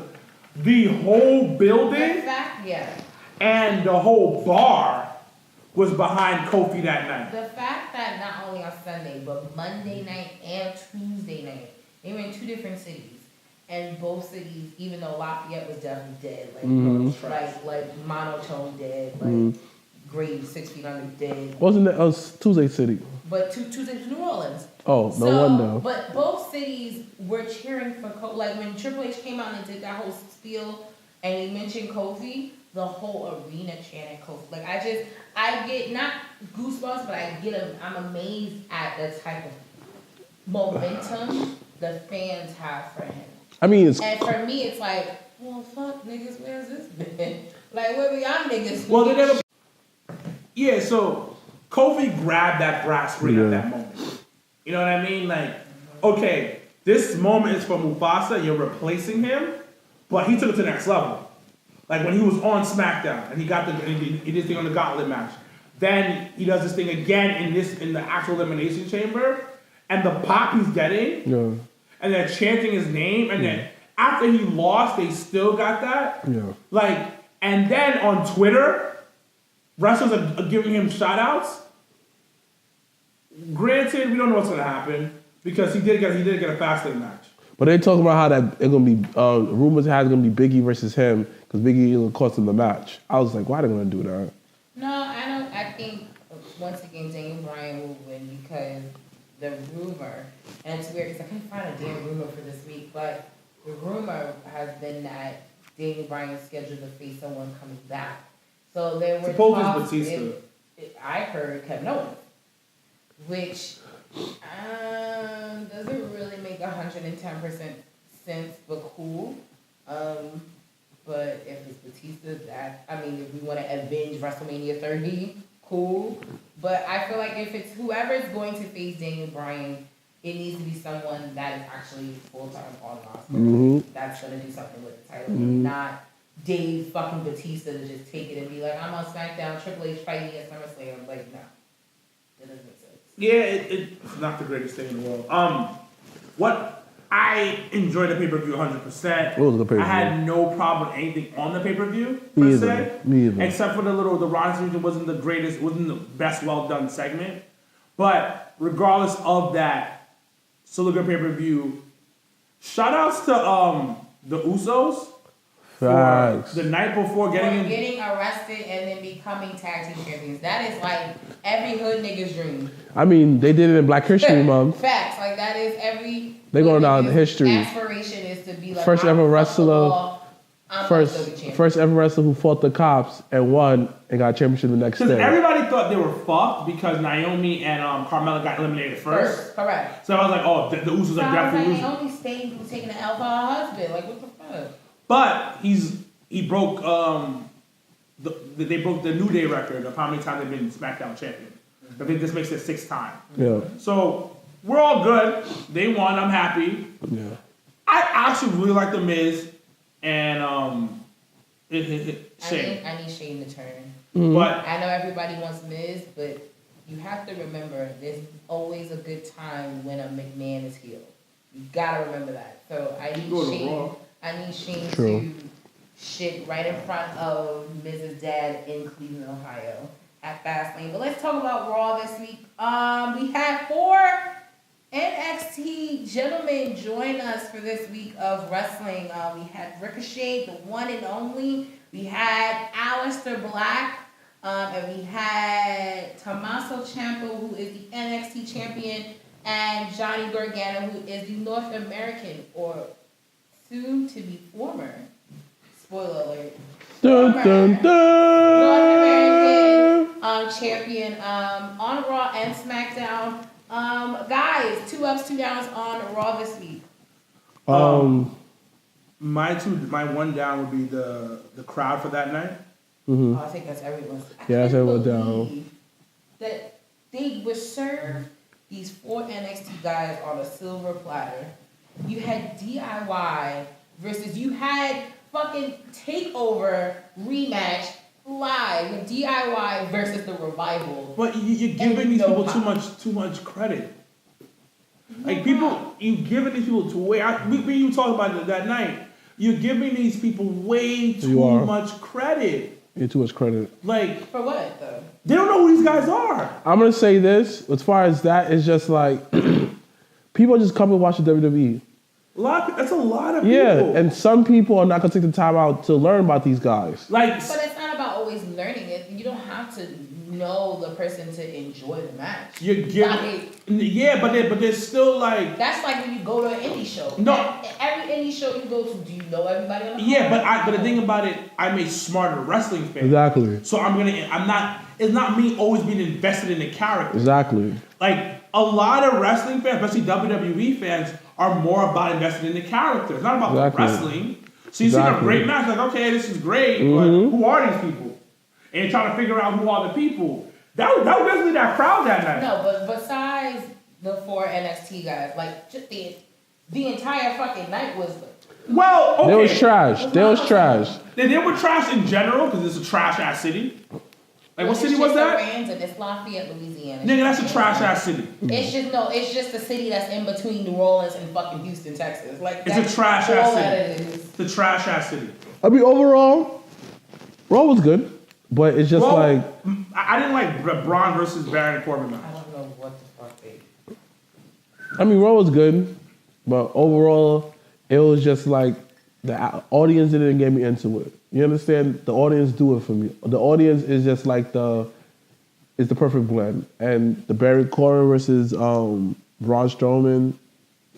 the whole The building fact, yeah. and the whole bar was behind Kofi that night. The fact that not only on Sunday, but Monday night and Tuesday night, they were in 2 different cities. And both cities, even though Lafayette was definitely dead, like monotone dead, like grade 6 feet under dead. Wasn't it us Tuesday City? But Tuesday New Orleans. Oh, no wonder. But both cities were cheering for Kofi. Like when Triple H came out and did that whole spiel and he mentioned Kofi, the whole arena chanting Kofi. Like I get not goosebumps, but I'm amazed at the type of momentum the fans have for him. I mean, it's And for me, it's like, well, fuck, niggas, where's this been? Like, where we y'all niggas? Well, they never. Yeah, so Kofi grabbed that brass ring at that moment. You know what I mean? Like, okay, this moment is for Mufasa. You're replacing him, but he took it to the next level. Like when he was on SmackDown and he got he did this thing on the Gauntlet match. Then he does this thing again in the actual Elimination Chamber, and the pop he's getting, and they're chanting his name, and then after he lost, they still got that. Yeah. Like, and then on Twitter, wrestlers are giving him shout outs. Granted, we don't know what's gonna happen because he did get a Fastlane match. But they talking about how that it's gonna be rumors has gonna be Biggie versus him because Biggie cost him the match. I was like, why are they gonna do that? No, I don't. I think once again Daniel Bryan will win because the rumor, and it's weird because I couldn't find a damn rumor for this week, but the rumor has been that Daniel Bryan is scheduled to face someone coming back. So there were talks. I heard Kevin Owens, which doesn't really make 110% sense, but cool. But if it's Batista, if we want to avenge WrestleMania 30, cool. But I feel like if it's whoever is going to face Daniel Bryan, it needs to be someone that is actually full-time on the roster. Mm-hmm. That's going to do something with the title, not Dave fucking Batista to just take it and be like, I'm on SmackDown, Triple H fighting at SummerSlam. I'm like, no. That doesn't make sense. Yeah, it's not the greatest thing in the world. What I enjoyed the pay-per-view 100%. It was a good pay-per-view. I had no problem with anything on the pay-per-view Me per either. se, Me either. except for the Ron Simmons wasn't the greatest, wasn't the best well-done segment. But regardless of that, still a good pay-per-view. Shout-outs to the Usos. Facts. For the night before getting arrested and then becoming tag team champions. That is like every hood nigga's dream. I mean, they did it in Black History Month. Facts. Like that is every. They going down in history. Aspiration is to be like First ever wrestler. First First ever wrestler who fought the cops and won and got a championship the next Because day. everybody thought they were fucked because Naomi and Carmella got eliminated first. Correct. So I was like, oh, the Usos are definitely losing. Naomi stayed from taking the L for her husband. Like what the fuck? But he broke they broke the New Day record of how many times they've been SmackDown champion. I think this makes it 6th time. Yeah. So we're all good. They won. I'm happy. Yeah. I actually really like the Miz and Shane. I need Shane to turn. Mm-hmm. But I know everybody wants Miz, but you have to remember there's always a good time when a McMahon is healed. You gotta remember that. So I need Shane to shit right in front of Miz's dad in Cleveland, Ohio at Fastlane. But let's talk about Raw this week. We had 4 NXT gentlemen join us for this week of wrestling. We had Ricochet, the one and only. We had Aleister Black. And we had Tommaso Ciampa, who is the NXT champion, and Johnny Gargano, who is the North American, or soon to be former, spoiler alert, Dun, dun, dun. North American champion on Raw and SmackDown. Guys, 2 ups, 2 downs on Raw this week. my one down would be the crowd for that night. Mm-hmm. I think that's everyone's. Yeah, that's everyone down. Believe that they were served these 4 NXT guys on a silver platter. You had DIY versus you had fucking Takeover rematch live with DIY versus the Revival. But you're giving these people too much credit. Like you giving these people you talked about it that night. You're giving these people way too much credit. Yeah, too much credit. Like For what though? they don't know who these guys are. I'm gonna say this. As far as that, it's just like people just come and watch the WWE. That's a lot of Yeah, people. and some people are not gonna take the time out to learn about these guys. Like, But it's not about always learning it. You don't have to know the person to enjoy the match. You're giving, yeah, but there's still like. That's like when you go to an indie show. No. Every indie show you go to, do you know everybody on the Yeah, but the thing about it, I'm a smarter wrestling fan. Exactly. So it's not me always being invested in the character. Exactly. Like, a lot of wrestling fans, especially WWE fans, are more about investing in the character. It's not about the wrestling. So you see a great match, like, okay, this is great, but who are these people? And trying to figure out who are the people. That was basically that crowd that night. No, but besides the 4 NXT guys, like, just the entire fucking night was... Well, okay. They was trash. They was trash. They were trash in general, because it's a trash-ass city. Like, what city was that? It's Lafayette, Louisiana. Nigga, that's a trash-ass city. It's just a city that's in between New Orleans and fucking Houston, Texas. Like, it's a trash-ass city. It's a trash-ass city. I mean, overall, Raw was good, but it's just like... I didn't like Braun versus Baron Corbin match. I don't know what the fuck they... I mean, Raw was good, but overall, it was just like the audience didn't get me into it. You understand? The audience do it for me. The audience is just like the perfect blend. And the Baron Corbin versus Braun Strowman,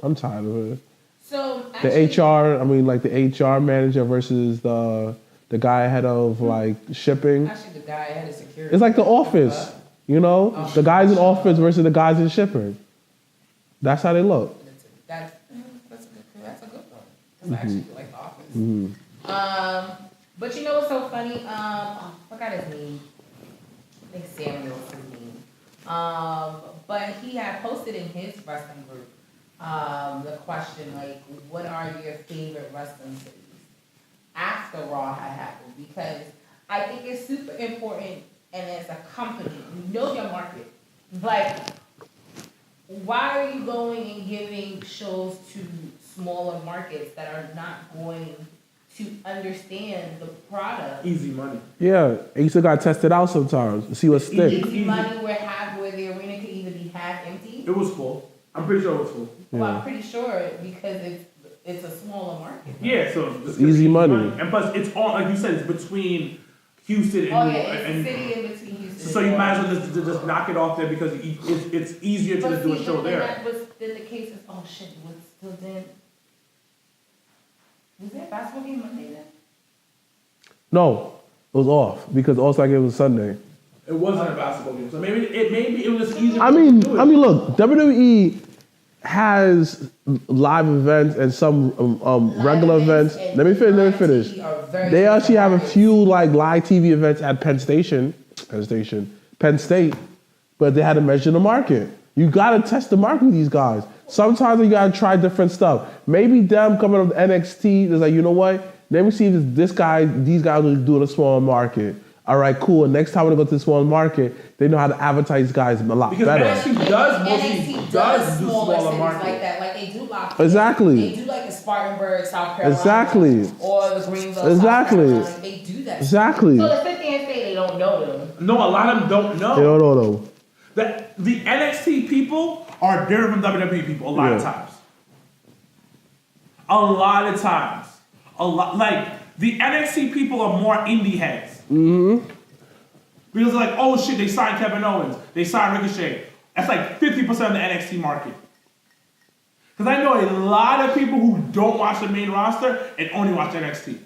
I'm tired of it. So actually, the HR manager versus the guy head of like shipping. Actually, the guy head of security. It's like The Office, you know? The guys in office versus the guys in shipping. That's how they look. That's a good one. That's actually like The Office. But you know what's so funny? I forgot his name. I think Samuel's his name. But he had posted in his wrestling group the question, like, what are your favorite wrestling cities after Raw had happened? Because I think it's super important, and as a company, you know your market. Like, why are you going and giving shows to smaller markets that are not going to understand the product? Easy money. Yeah, and you still got to test it out sometimes. See what sticks. Easy money where the arena could either be half empty. It was full. I'm pretty sure it was full. Well, I'm pretty sure because it's a smaller market. Yeah, so it's easy money. And plus, it's all, like you said, it's between Houston and it's a city in between Houston. So you might as well just knock it off there because it's easier to just do a show there. That was then the case is, oh shit, was there a basketball game Monday then? No, it was off because also like it was Sunday. It wasn't a basketball game, so maybe it was just easier. I mean, look, WWE has live events and some regular events. Let me finish. They actually have a few like live TV events at Penn State, but they had to measure the market. You gotta test the market with these guys. Sometimes you gotta try different stuff. Maybe them coming up with NXT is like, you know what? Let me see if these guys will do it in a small market. All right, cool. And next time when they go to the small market, they know how to advertise guys a lot better. Because NXT does do smaller markets like that. Like they do Lafayette. Exactly. They do like the Spartanburg, South Carolina. Exactly. Or the Greenville, exactly. South Carolina. They do that. Exactly. So to sit there and say they don't know them. No, a lot of them don't know. They don't know them. The NXT people are different from WWE people a lot of times. A lot of times. Like, the NXT people are more indie heads. Mm-hmm. Because like, oh shit, they signed Kevin Owens. They signed Ricochet. That's like 50% of the NXT market. Because I know a lot of people who don't watch the main roster and only watch NXT.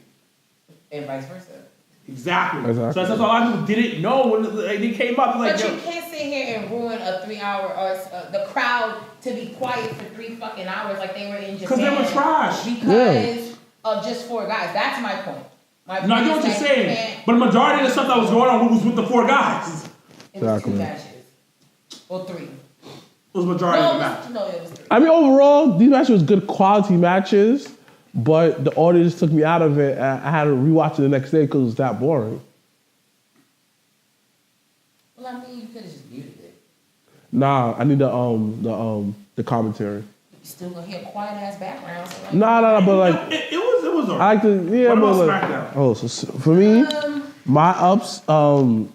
And vice versa. Exactly. So that's why a lot of people didn't know when they came up. Like, but you can't sit here and ruin a 3-hour or the crowd to be quiet for 3 fucking hours like they were in Japan. Because they were trash. Because of just 4 guys. That's my point. No, I get what you're saying. But the majority of the stuff that was going on was with the 4 guys. It was 2 matches. Or 3. It was majority of the match. No, it was 3. I mean, overall, these matches was good quality matches, but the audience took me out of it. I had to rewatch it the next day because it was that boring. Well, I mean, you could have just muted it. Nah, I need the commentary. You still gonna hear quiet ass background. So like, Nah, but like it was alright. I like to What about SmackDown? Oh, so for me, my ups, all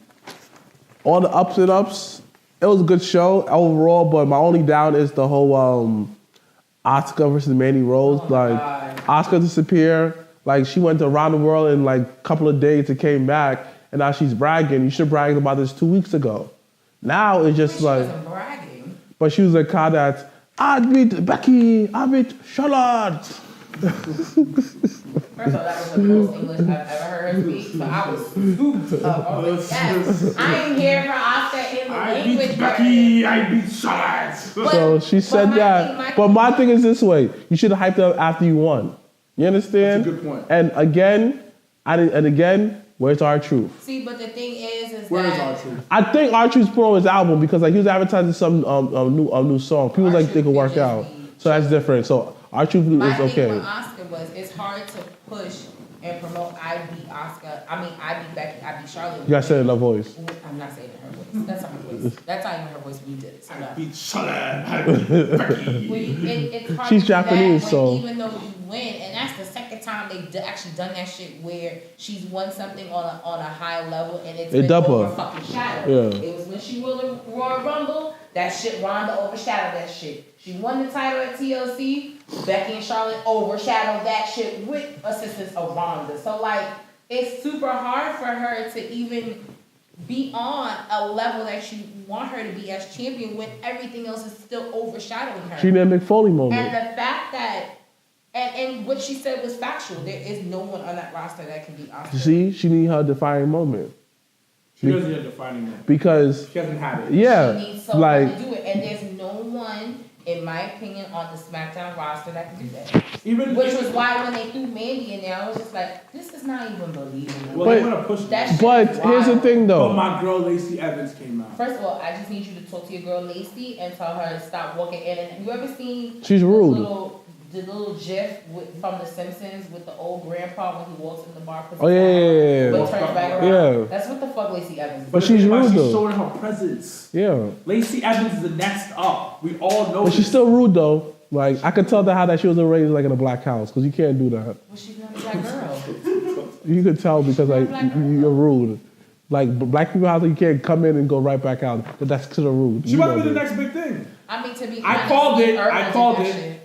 the ups and ups. It was a good show overall, but my only down is the whole Asuka versus Mandy Rose. Asuka disappeared. Like she went around the world in like a couple of days and came back, and now she's bragging. You should brag about this 2 weeks ago. Now it's just She like, wasn't bragging. but she was like, kind of, I beat Becky, I beat Charlotte. First of all, that was the most English I've ever heard her speak, so I was scooped up. I was like, yes, I ain't here for Oscar in the I language. beat Becky, I beat Charlotte. So she said that. But my thing is this way: you should have hyped up after you won. You understand? That's a good point. And again, where's R-Truth? See, but the thing is Where is that R-Truth? I think R-Truth's put on his album because like he was advertising some new song. People like they could work out, so that's different. So R-Truth my is thing okay. with Oscar was it's hard to push and promote I beat Oscar. I mean, I beat Becky, I beat Charlotte. You gotta say it in that voice. I'm not saying it in her voice. That's not her voice. That's not even her voice when you did it. So I no. beat Charlotte, I beat Becky. It's hard She's to do that Japanese, when so- even though you win, and that's the second time they've actually done that shit where she's won something on a high level and it's They been dub her. over fucking shadowed. Yeah. It was when she won the Royal Rumble, that shit Ronda overshadowed that shit. She won the title at TLC, Becky and Charlotte overshadowed that shit with assistance of Ronda. So like, it's super hard for her to even be on a level that you want her to be as champion when everything else is still overshadowing her. She did a Mick Foley And moment. the fact that, and what she said was factual. There is no one on that roster that can beat Oscar. See, she need her defining moment She doesn't have a defining moment. because She hasn't had it. yeah, She needs someone like to do it, and there's no one, in my opinion, on the SmackDown roster that can do that. Even Which was why when they threw Mandy in there, I was just like, this is not even believable. well, they want to push That that. shit but is here's the wild. thing But though. my girl Lacey Evans came out. First of all, I just need you to talk to your girl Lacey and tell her to stop walking in. And you ever seen She's the rude. the little gif from The Simpsons with the old grandpa when he walks in the bar? Oh yeah, But turns back around. Yeah. That's what the fuck Lacey Evans is. But she's rude She's though. showing her presence. Yeah, Lacey Evans is the next up. We all know but she's this. still rude though. Like I could tell that how that she was raised like in a black house because you can't do that. Well, she's not a black girl. You could tell because like you're rude. Like black people house you can't come in and go right back out. But that's because of rude. She You might know be the that. next big thing. I mean, to be I honest, called Steve it. I Urkel called did it. that shit.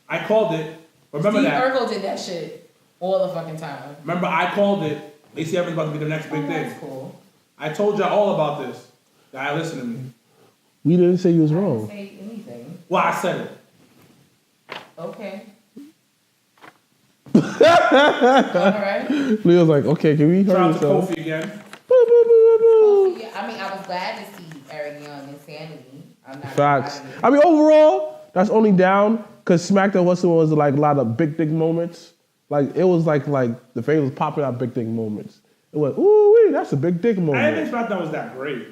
I called it. Remember Steve that. Urkel did that shit all the fucking time. Remember, I called it. Lacey Evans about to be the next big Oh, thing. that's cool. I told y'all all about this. Y'all listen to me. We didn't say you was I didn't wrong. say anything. Well, I said it. Okay. All right. Leo's like, okay, can we Shout hurry out to yourself? Kofi again. Yeah, I mean, I was glad to see Eric Young and Sanity. I'm not Facts. mad at it. I mean, overall, that's only down because SmackDown was like a lot of big thing moments. Like it was like the fans was popping out big thing moments. It was ooh, that's a big dick I didn't moment. think SmackDown was that great.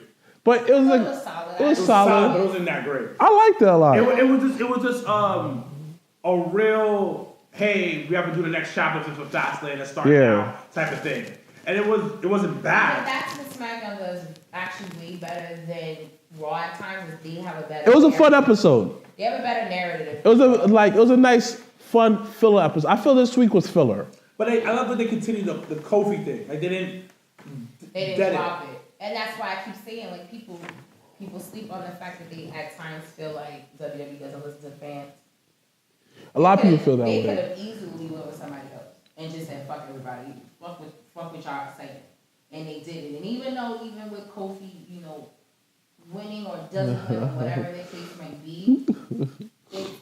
But it was It like was solid. it was It was solid. but it wasn't that great. I liked it a lot. It was just a real hey, we have to do the next chapter for Fastlane and start Yeah. now type of thing. And it wasn't But bad. that's what SmackDown does actually way better than Raw at times. Is they have a better. It was a fun narrative. episode. They have a better narrative. It was a nice, fun filler episode. I feel this week was filler. But I love that they continued the Kofi thing. Like they didn't. They didn't Dead it. drop it. And that's why I keep saying, like, people sleep on the fact that they at times feel like WWE doesn't listen to fans. A lot of people feel that They could way. have easily went with somebody else and just said, fuck everybody, fuck what y'all saying. And they did it. And even with Kofi, winning or doesn't win, or whatever the case might be,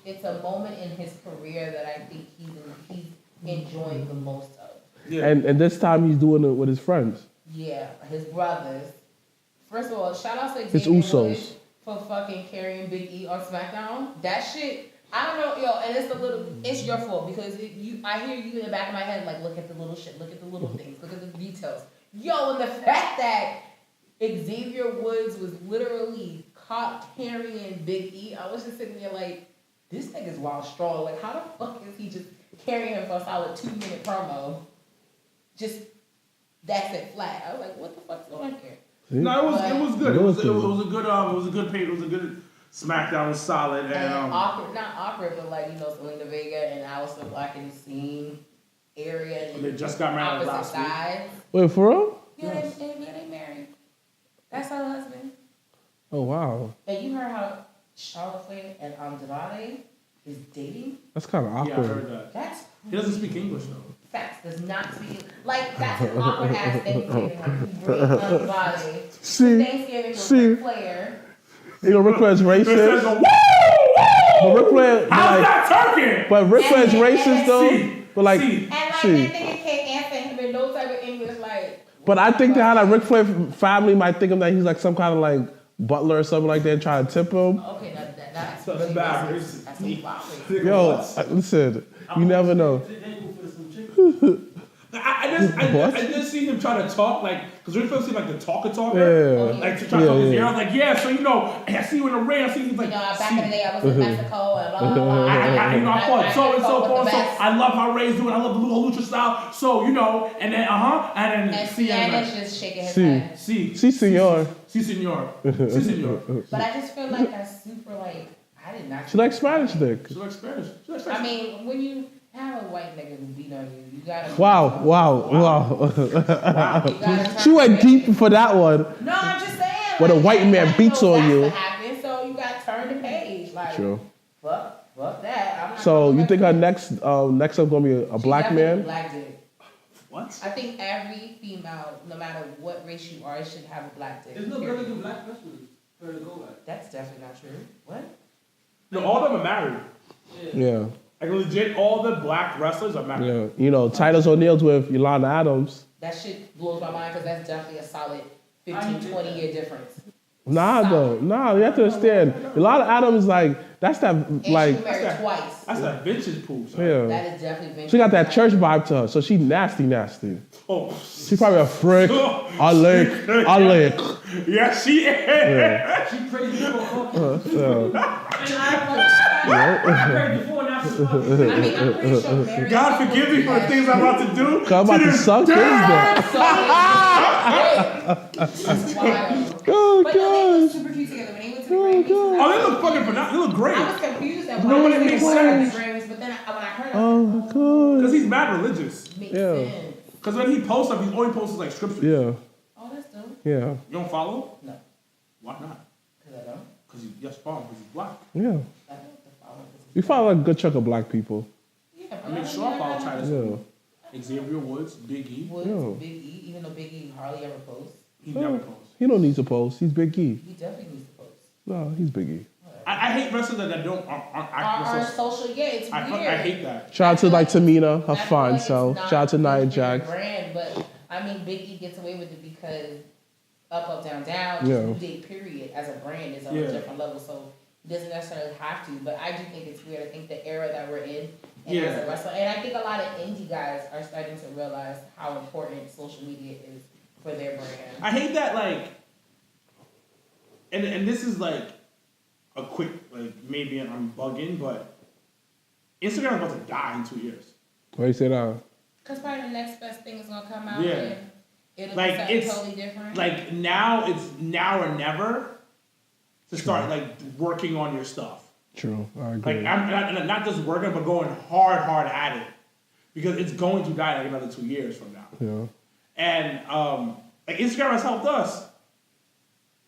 it's a moment in his career that I think he's enjoying the most of. Yeah. And this time he's doing it with his friends. Yeah, his brothers. First of all, shout out to His Xavier Usos. Woods for fucking carrying Big E on SmackDown. That shit, I don't know, yo, and it's your fault because I hear you in the back of my head like, look at the little shit, look at the little things, look at the details. Yo, and the fact that Xavier Woods was literally caught carrying Big E, I was just sitting there like, this nigga's wild strong. Like, how the fuck is he just carrying him for a solid 2-minute promo? Just that's it flat. I was like, what the fuck's going on here? No, it was good. It was a good SmackDown. Was solid And and awkward, not awkward, but like, Selena Vega and Aleister Black in the same area. And they just got married opposite last week. sides. Wait, for real? Yeah, they married. That's her husband. Oh wow, And you heard how Charlotte Flair and Andrade is dating? that's kind of Yeah, I awkward. heard that. That's He doesn't speak English though. Facts does not speak. Like, that's an awkward ass Thanksgiving. Like, you bring unbody. See, Thanksgiving with see. Ric Flair. You know, Ric Flair's It says, racist. woo, woo. But Ric Flair, How's like, that turkey? but Ric Flair's And- racist though. See. But like, See. And like, see. that nigga can't answer him in no type of English, like. But I think that how that Ric Flair family might think him that he's like some kind of like butler or something like that, and try to tip him. Okay, that's That's really bad. racist. That's wild. Yo, listen, you never know. Thankful for some chicken. I just see him try to talk, like, because Ric Flair seemed like the talker. Yeah. Like, to try to talk his Yeah. ear. I was like, yeah, so, you know, I see you in the ring. I see you, like, You know, back see. in the day, I was in Mexico and blah, blah, blah. I fought so and so, fought with the best. I love how Ray's doing. I love the Lucha style. So, you know, and then, and then, And see, Sienna's just shaking his See. head. see, Si, senor. si, senor. Si, senor. But I just feel like that's super, like, I did not. She likes Spanish dick. She likes Spanish. She likes Spanish. I mean, when you have a white nigga who beat on you, you gotta. Wow. You gotta She went deep for that one. No, I'm just saying. When a like, white man everybody beats knows on that's you. what happened, so you gotta turn the page. Like, True. fuck that. I'm not So gonna you let think her next up gonna be a She black definitely man? Black dick. What? I think every female, no matter what race you are, should have a black dick. There's no period. really good black wrestlers for her to go at. That's definitely not true. What? No, all of them are married. Yeah. Like, legit, all the black wrestlers are married. Yeah. You know, Titus O'Neil's with Yolanda Adams. That shit blows my mind because that's definitely a solid 15, 20 year difference. Nah, though. Nah, you have to understand. Yolanda Adams, like, that's that, And like, she married twice. That's that vintage pool. Son. yeah. That is definitely vintage. She got that church vibe to her, so she nasty. Oh, She probably a frick. I lick. yeah, she is. Yeah. She crazy for fucking. Yeah. Crazy for and after fucking. I mean, I'm pretty sure married God people forgive me do for the that things I'm about to do. I'm about to suck his dick. That's wild. Oh, But no, they look gosh. super cute together. When they went to the Grammys, Oh, they look fucking phenomenal. They look great. I was confused at You know why what it they makes were sense? the Grammys, but then when I heard it, Oh, my Because God. he's mad religious. makes Yeah. sense. Because when he posts stuff, he only posts like scriptures. Yeah. Oh, that's dope. Yeah. You don't follow? No, Why not? because I don't. Because he's just follow because he's black. Yeah. I don't follow this. We follow a good chunk of black people. Yeah, I make sure I follow Titus. Yeah. Xavier Woods, Big E. Woods, Yeah. Big E, even though Big E hardly ever posts, He never posts. He don't need to post. He's Big E. he definitely needs to post. No, he's Big E. I hate wrestlers that don't aren't On acting so. social, yeah, it's weird. I hate that. Shout out to like Tamina, her I feel fine like it's self. not Shout out to Nia good for your Jax. brand, but I mean, Big E gets away with it because up, down, down. Yeah. New Day, period, as a brand is on Yeah. a different level, so he doesn't necessarily have to. But I do think it's weird. I think the era that we're in, and Yeah. as a wrestler, and I think a lot of indie guys are starting to realize how important social media is for their brand. I hate that like. And this is like a quick like maybe I'm bugging, but Instagram is about to die in 2 years. Why you say that? Because probably the next best thing is gonna come out, Yeah. and it'll Like, be something it's- totally different. Like now it's now or never to start like working on your stuff. True. I Like agree. I'm not just working, but going hard at it because it's going to die like another 2 years from now. Yeah. And like Instagram has helped us.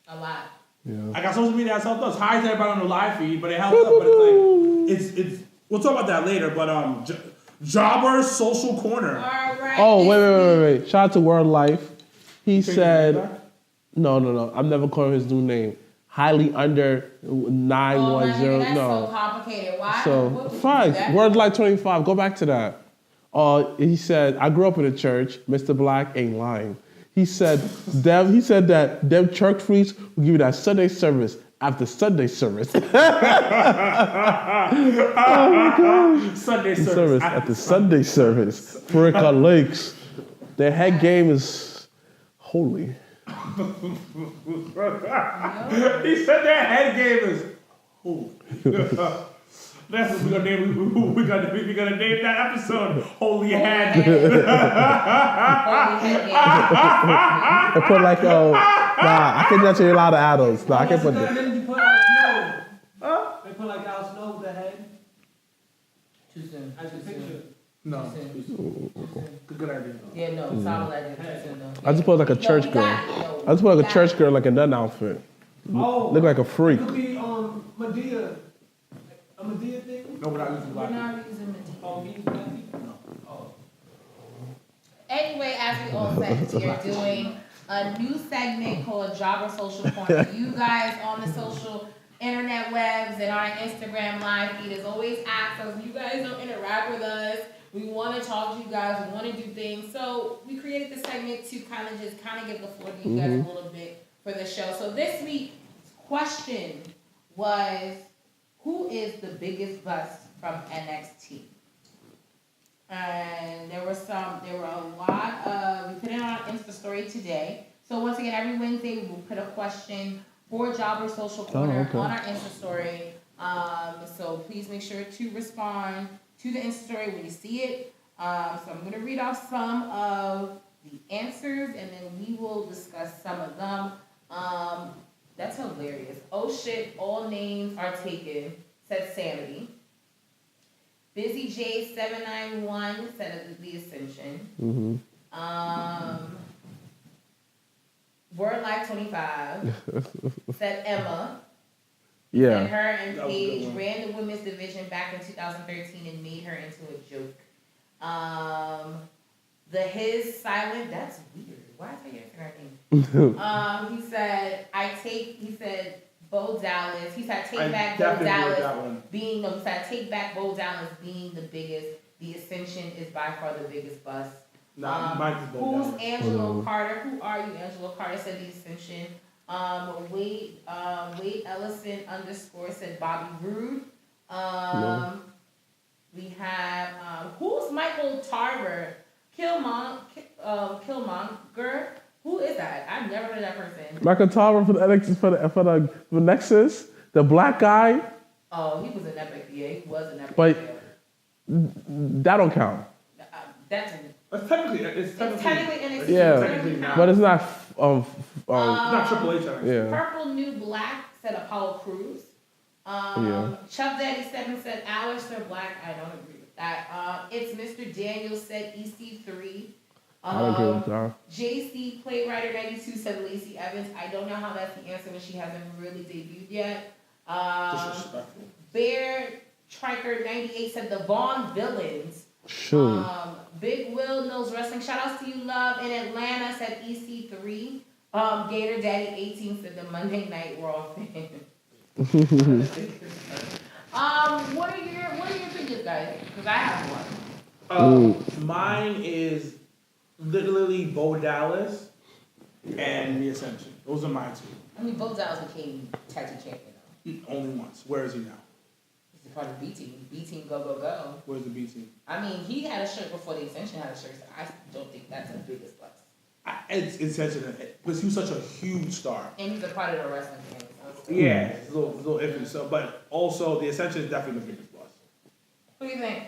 a lot. Yeah. Like our social media has helped us. Hi to everybody on the live feed, but it helps us. But it's like it's we'll talk about that later. But Jobber's Social Corner. All right. Oh, this week- wait. Shout out to World Life. He Change said, your name back? no. I'm never calling his new name. Highly under Oh, my 910. nigga, that's so No. complicated. Why? So, What would you do fine. that? Word Life 25. Go back to that. He said, I grew up in a church. Mr. Black ain't lying. He said that them church freaks will give you that Sunday service after Sunday service. Sunday service. Service after Sunday service. Fricka Lakes. Their head game is holy. He said their head game is holy. That's what we're gonna name. We're gonna name that episode "Holy Head." Holy head, yeah. I put like, I think that's a lot of adults. Nah, I can put that. Then you put Al Snow. They put like Al Snow with the head Too soon. as a picture. No, good idea. Yeah, no, solid idea. Too soon, though. I just put like a church No, we girl. got it, no, I just put we like a got church it. girl, like a nun outfit. Oh, Look like a freak. it could be Medea. A Medea thing. No, we're not using We're black. not using the Oh, TV. he's black. Oh. Anyway, as we all said, we are doing a new segment called Jobber Social Corner. You guys on the social internet webs and our Instagram live feed as always ask us. You guys don't interact with us. We want to talk to you guys. We want to do things. So we created this segment to kind of give the floor to you guys a little bit for the show. So this week's question was, who is the biggest bust from NXT? And there were a lot of, we put it on our Insta story today. So once again, every Wednesday we will put a question for Jobber Social Corner on our Insta story. So please make sure to respond to the Insta story when you see it. So I'm going to read off some of the answers and then we will discuss some of them. That's hilarious. Oh shit, all names are taken, said Sanity. Busy J 791 said the Ascension. Word Life 25 said Emma. Yeah. And her and Paige ran the women's division back in 2013 and made her into a joke. The His Silent, that's weird. Why is that your Instagram name? He said Bo Dallas. He said take back Bo Dallas being the biggest. The Ascension is by far the biggest bust. Who's Angelo Carter? Who are you, Angelo Carter? Said the Ascension. Wade Ellison _, said Bobby Roode. We have who's Michael Tarver? Killmonger. Who is that? I've never heard of that person. Michael Tarver for the NXT, for the Nexus, the black guy. Oh, he was an epic. Yeah, he was an epic. But that don't count. It's technically NXT. Yeah, but it's not. It's not Triple H. Yeah. Purple New Black said Apollo Crews. Chuck Daddy 7 said Aleister Black. I don't agree with that. It's Mr. Daniel said EC3. I don't agree with that. JC Playwriter 92 said Lacey Evans. I don't know how that's the answer when she hasn't really debuted yet. Disrespectful. Bear Triker 98 said the Vaughn Villains. Sure. Big Will Knows Wrestling. Shout outs to you, love. In Atlanta said EC3. Gator Daddy 18 said the Monday Night Raw fan. What are your opinions, guys? Because I have one. Mine is literally Bo Dallas and the Ascension. Those are my two. I mean, Bo Dallas became tag team champion though. Only once. Where is he now? He's a part of B Team. B Team, go go go. Where's the B Team? I mean, he had a shirt before the Ascension had a shirt. So I don't think that's the biggest plus. It's Ascension because he was such a huge star. And he's a part of the wrestling family. So Yeah, it's a little iffy. So, but also the Ascension is definitely the biggest plus. what do you think?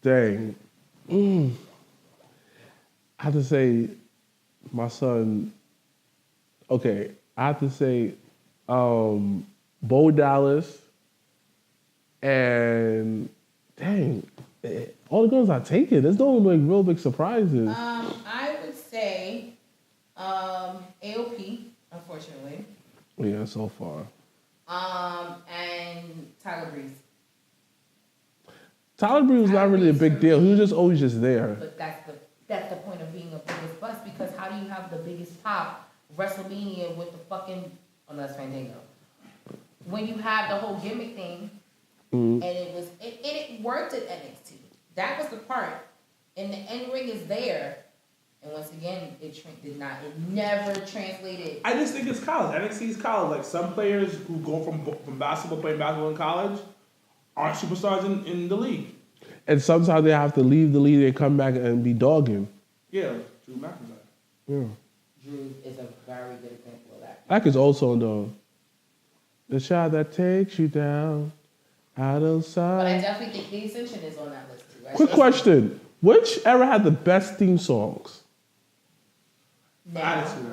Dang. I have to say, my son. Okay, I have to say, Bo Dallas, and dang, all the girls I take it. There's no like real big surprises. I would say, AOP, unfortunately. Yeah, so far. And Tyler Breeze. Tyler Breeze was not really a big deal. He was just always just there. But that's the point of being a biggest bust, because how do you have the biggest pop WrestleMania with the fucking, unless Fandango, when you have the whole gimmick thing, and it worked at NXT. That was the part, and the end ring is there, and once again it never translated. I just think it's college. NXT is college. Like some players who go from basketball, playing basketball in college, aren't superstars in the league. And sometimes they have to leave the league and come back and be dogging. Yeah, like Drew McIntyre. Yeah. Drew is a very good example of that. That is also the shot that takes you down, out of sight. But I definitely think the Ascension is on that list too. Right? Quick question. Which era had the best theme songs? Now. Attitude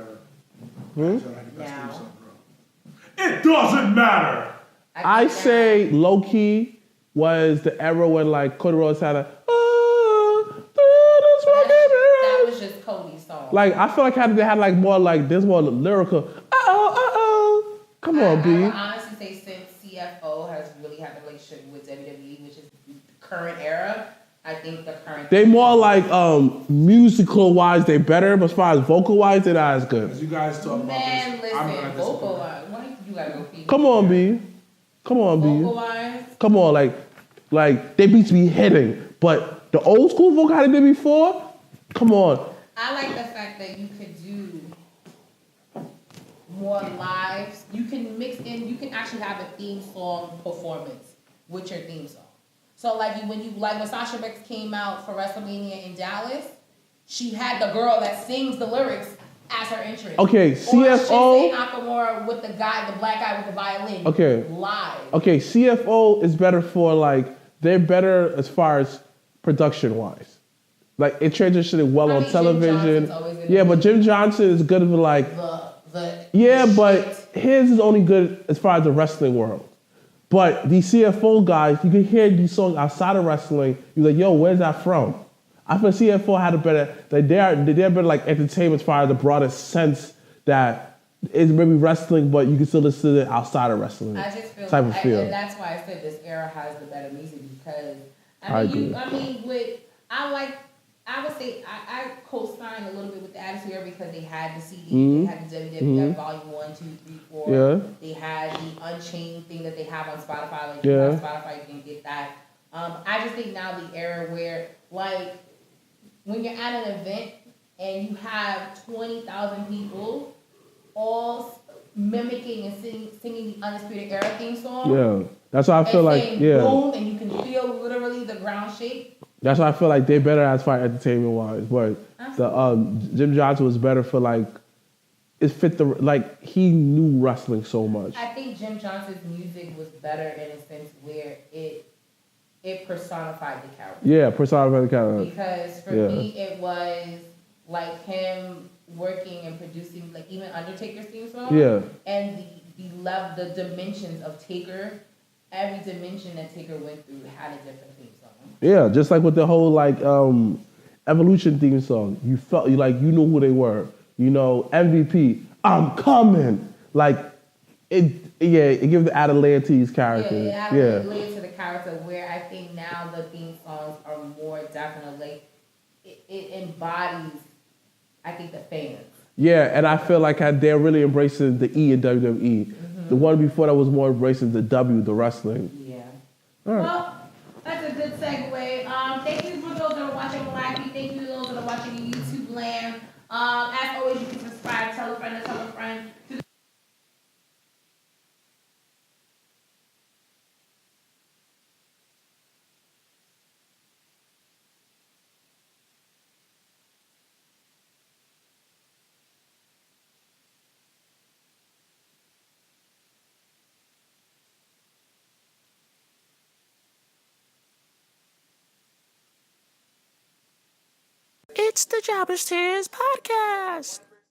era. Now. It doesn't matter. I say low key was the era when like Cody Rhodes had that was just Cody's song. like I feel like they had like more like there's more lyrical. Come on, B. I would honestly say since CFO has really had a relationship with WWE, which is the current era, I think the current. They more like musical wise, they better, but as far as vocal wise, they're not as good. As you guys talk Man, about this, I'm listen, gonna vocal disagree. wise. Why you gotta go feed? Come on, B. Come on, Vocal B. wise. Come on, like they beats be hitting, but the old school vocal how they did before, come on. I like the fact that you could do more lives. You can mix in. You can actually have a theme song performance with your theme song. So when Sasha Banks came out for WrestleMania in Dallas, she had the girl that sings the lyrics as her entrance. Okay, CFO. Or Shinsuke Nakamura with the black guy with the violin. Okay. Live. Okay, CFO is better for they're better as far as production wise. Like it transitioned well on television. Yeah, but Jim Johnson is good for but his is only good as far as the wrestling world. But these CFO guys, you can hear these songs outside of wrestling. You're like, yo, where's that from? I feel CFO had a better, they're better like entertainment as far as the broadest sense that it's maybe wrestling, but you can still listen to it outside of wrestling. I just feel type of feel. And that's why I said this era has the better music because I agree. I would say I co-sign a little bit with the Attitude Era because they had the CD, they had the WWF Volume 1, 2, 3, 4. Yeah. They had the Unchained thing that they have on Spotify. Like Yeah. you have Spotify, you can get that. I just think now the era where when you're at an event and you have 20,000 people all mimicking and singing the Undisputed Era theme song. Yeah, that's why I feel like boom, and you can feel literally the ground shake. That's why I feel like they're better as far as entertainment wise. But Jim Johnson was better for it fit he knew wrestling so much. I think Jim Johnson's music was better in a sense where it personified the character. Yeah, personified the character. Because for me, it was like him working and producing, like even Undertaker's theme song. Yeah. And the dimensions of Taker, every dimension that Taker went through had a different theme song. Yeah, just like with the whole Evolution theme song, you felt you knew who they were. You know, MVP, I'm coming. It gives the added layer to his character. Yeah, it added layer to the character. Where I think now the theme songs are more definitely it embodies, I think, the fans. Yeah, and I feel like they're really embracing the E in WWE. Mm-hmm. The one before that was more embracing the W, the wrestling. Yeah. All right. Well, that's a good segue. Thank you for those that are watching live. Thank you to those that are watching in YouTube land. As always, you can subscribe, tell a friend, and tell a friend. It's the Jobbers Tears Podcast.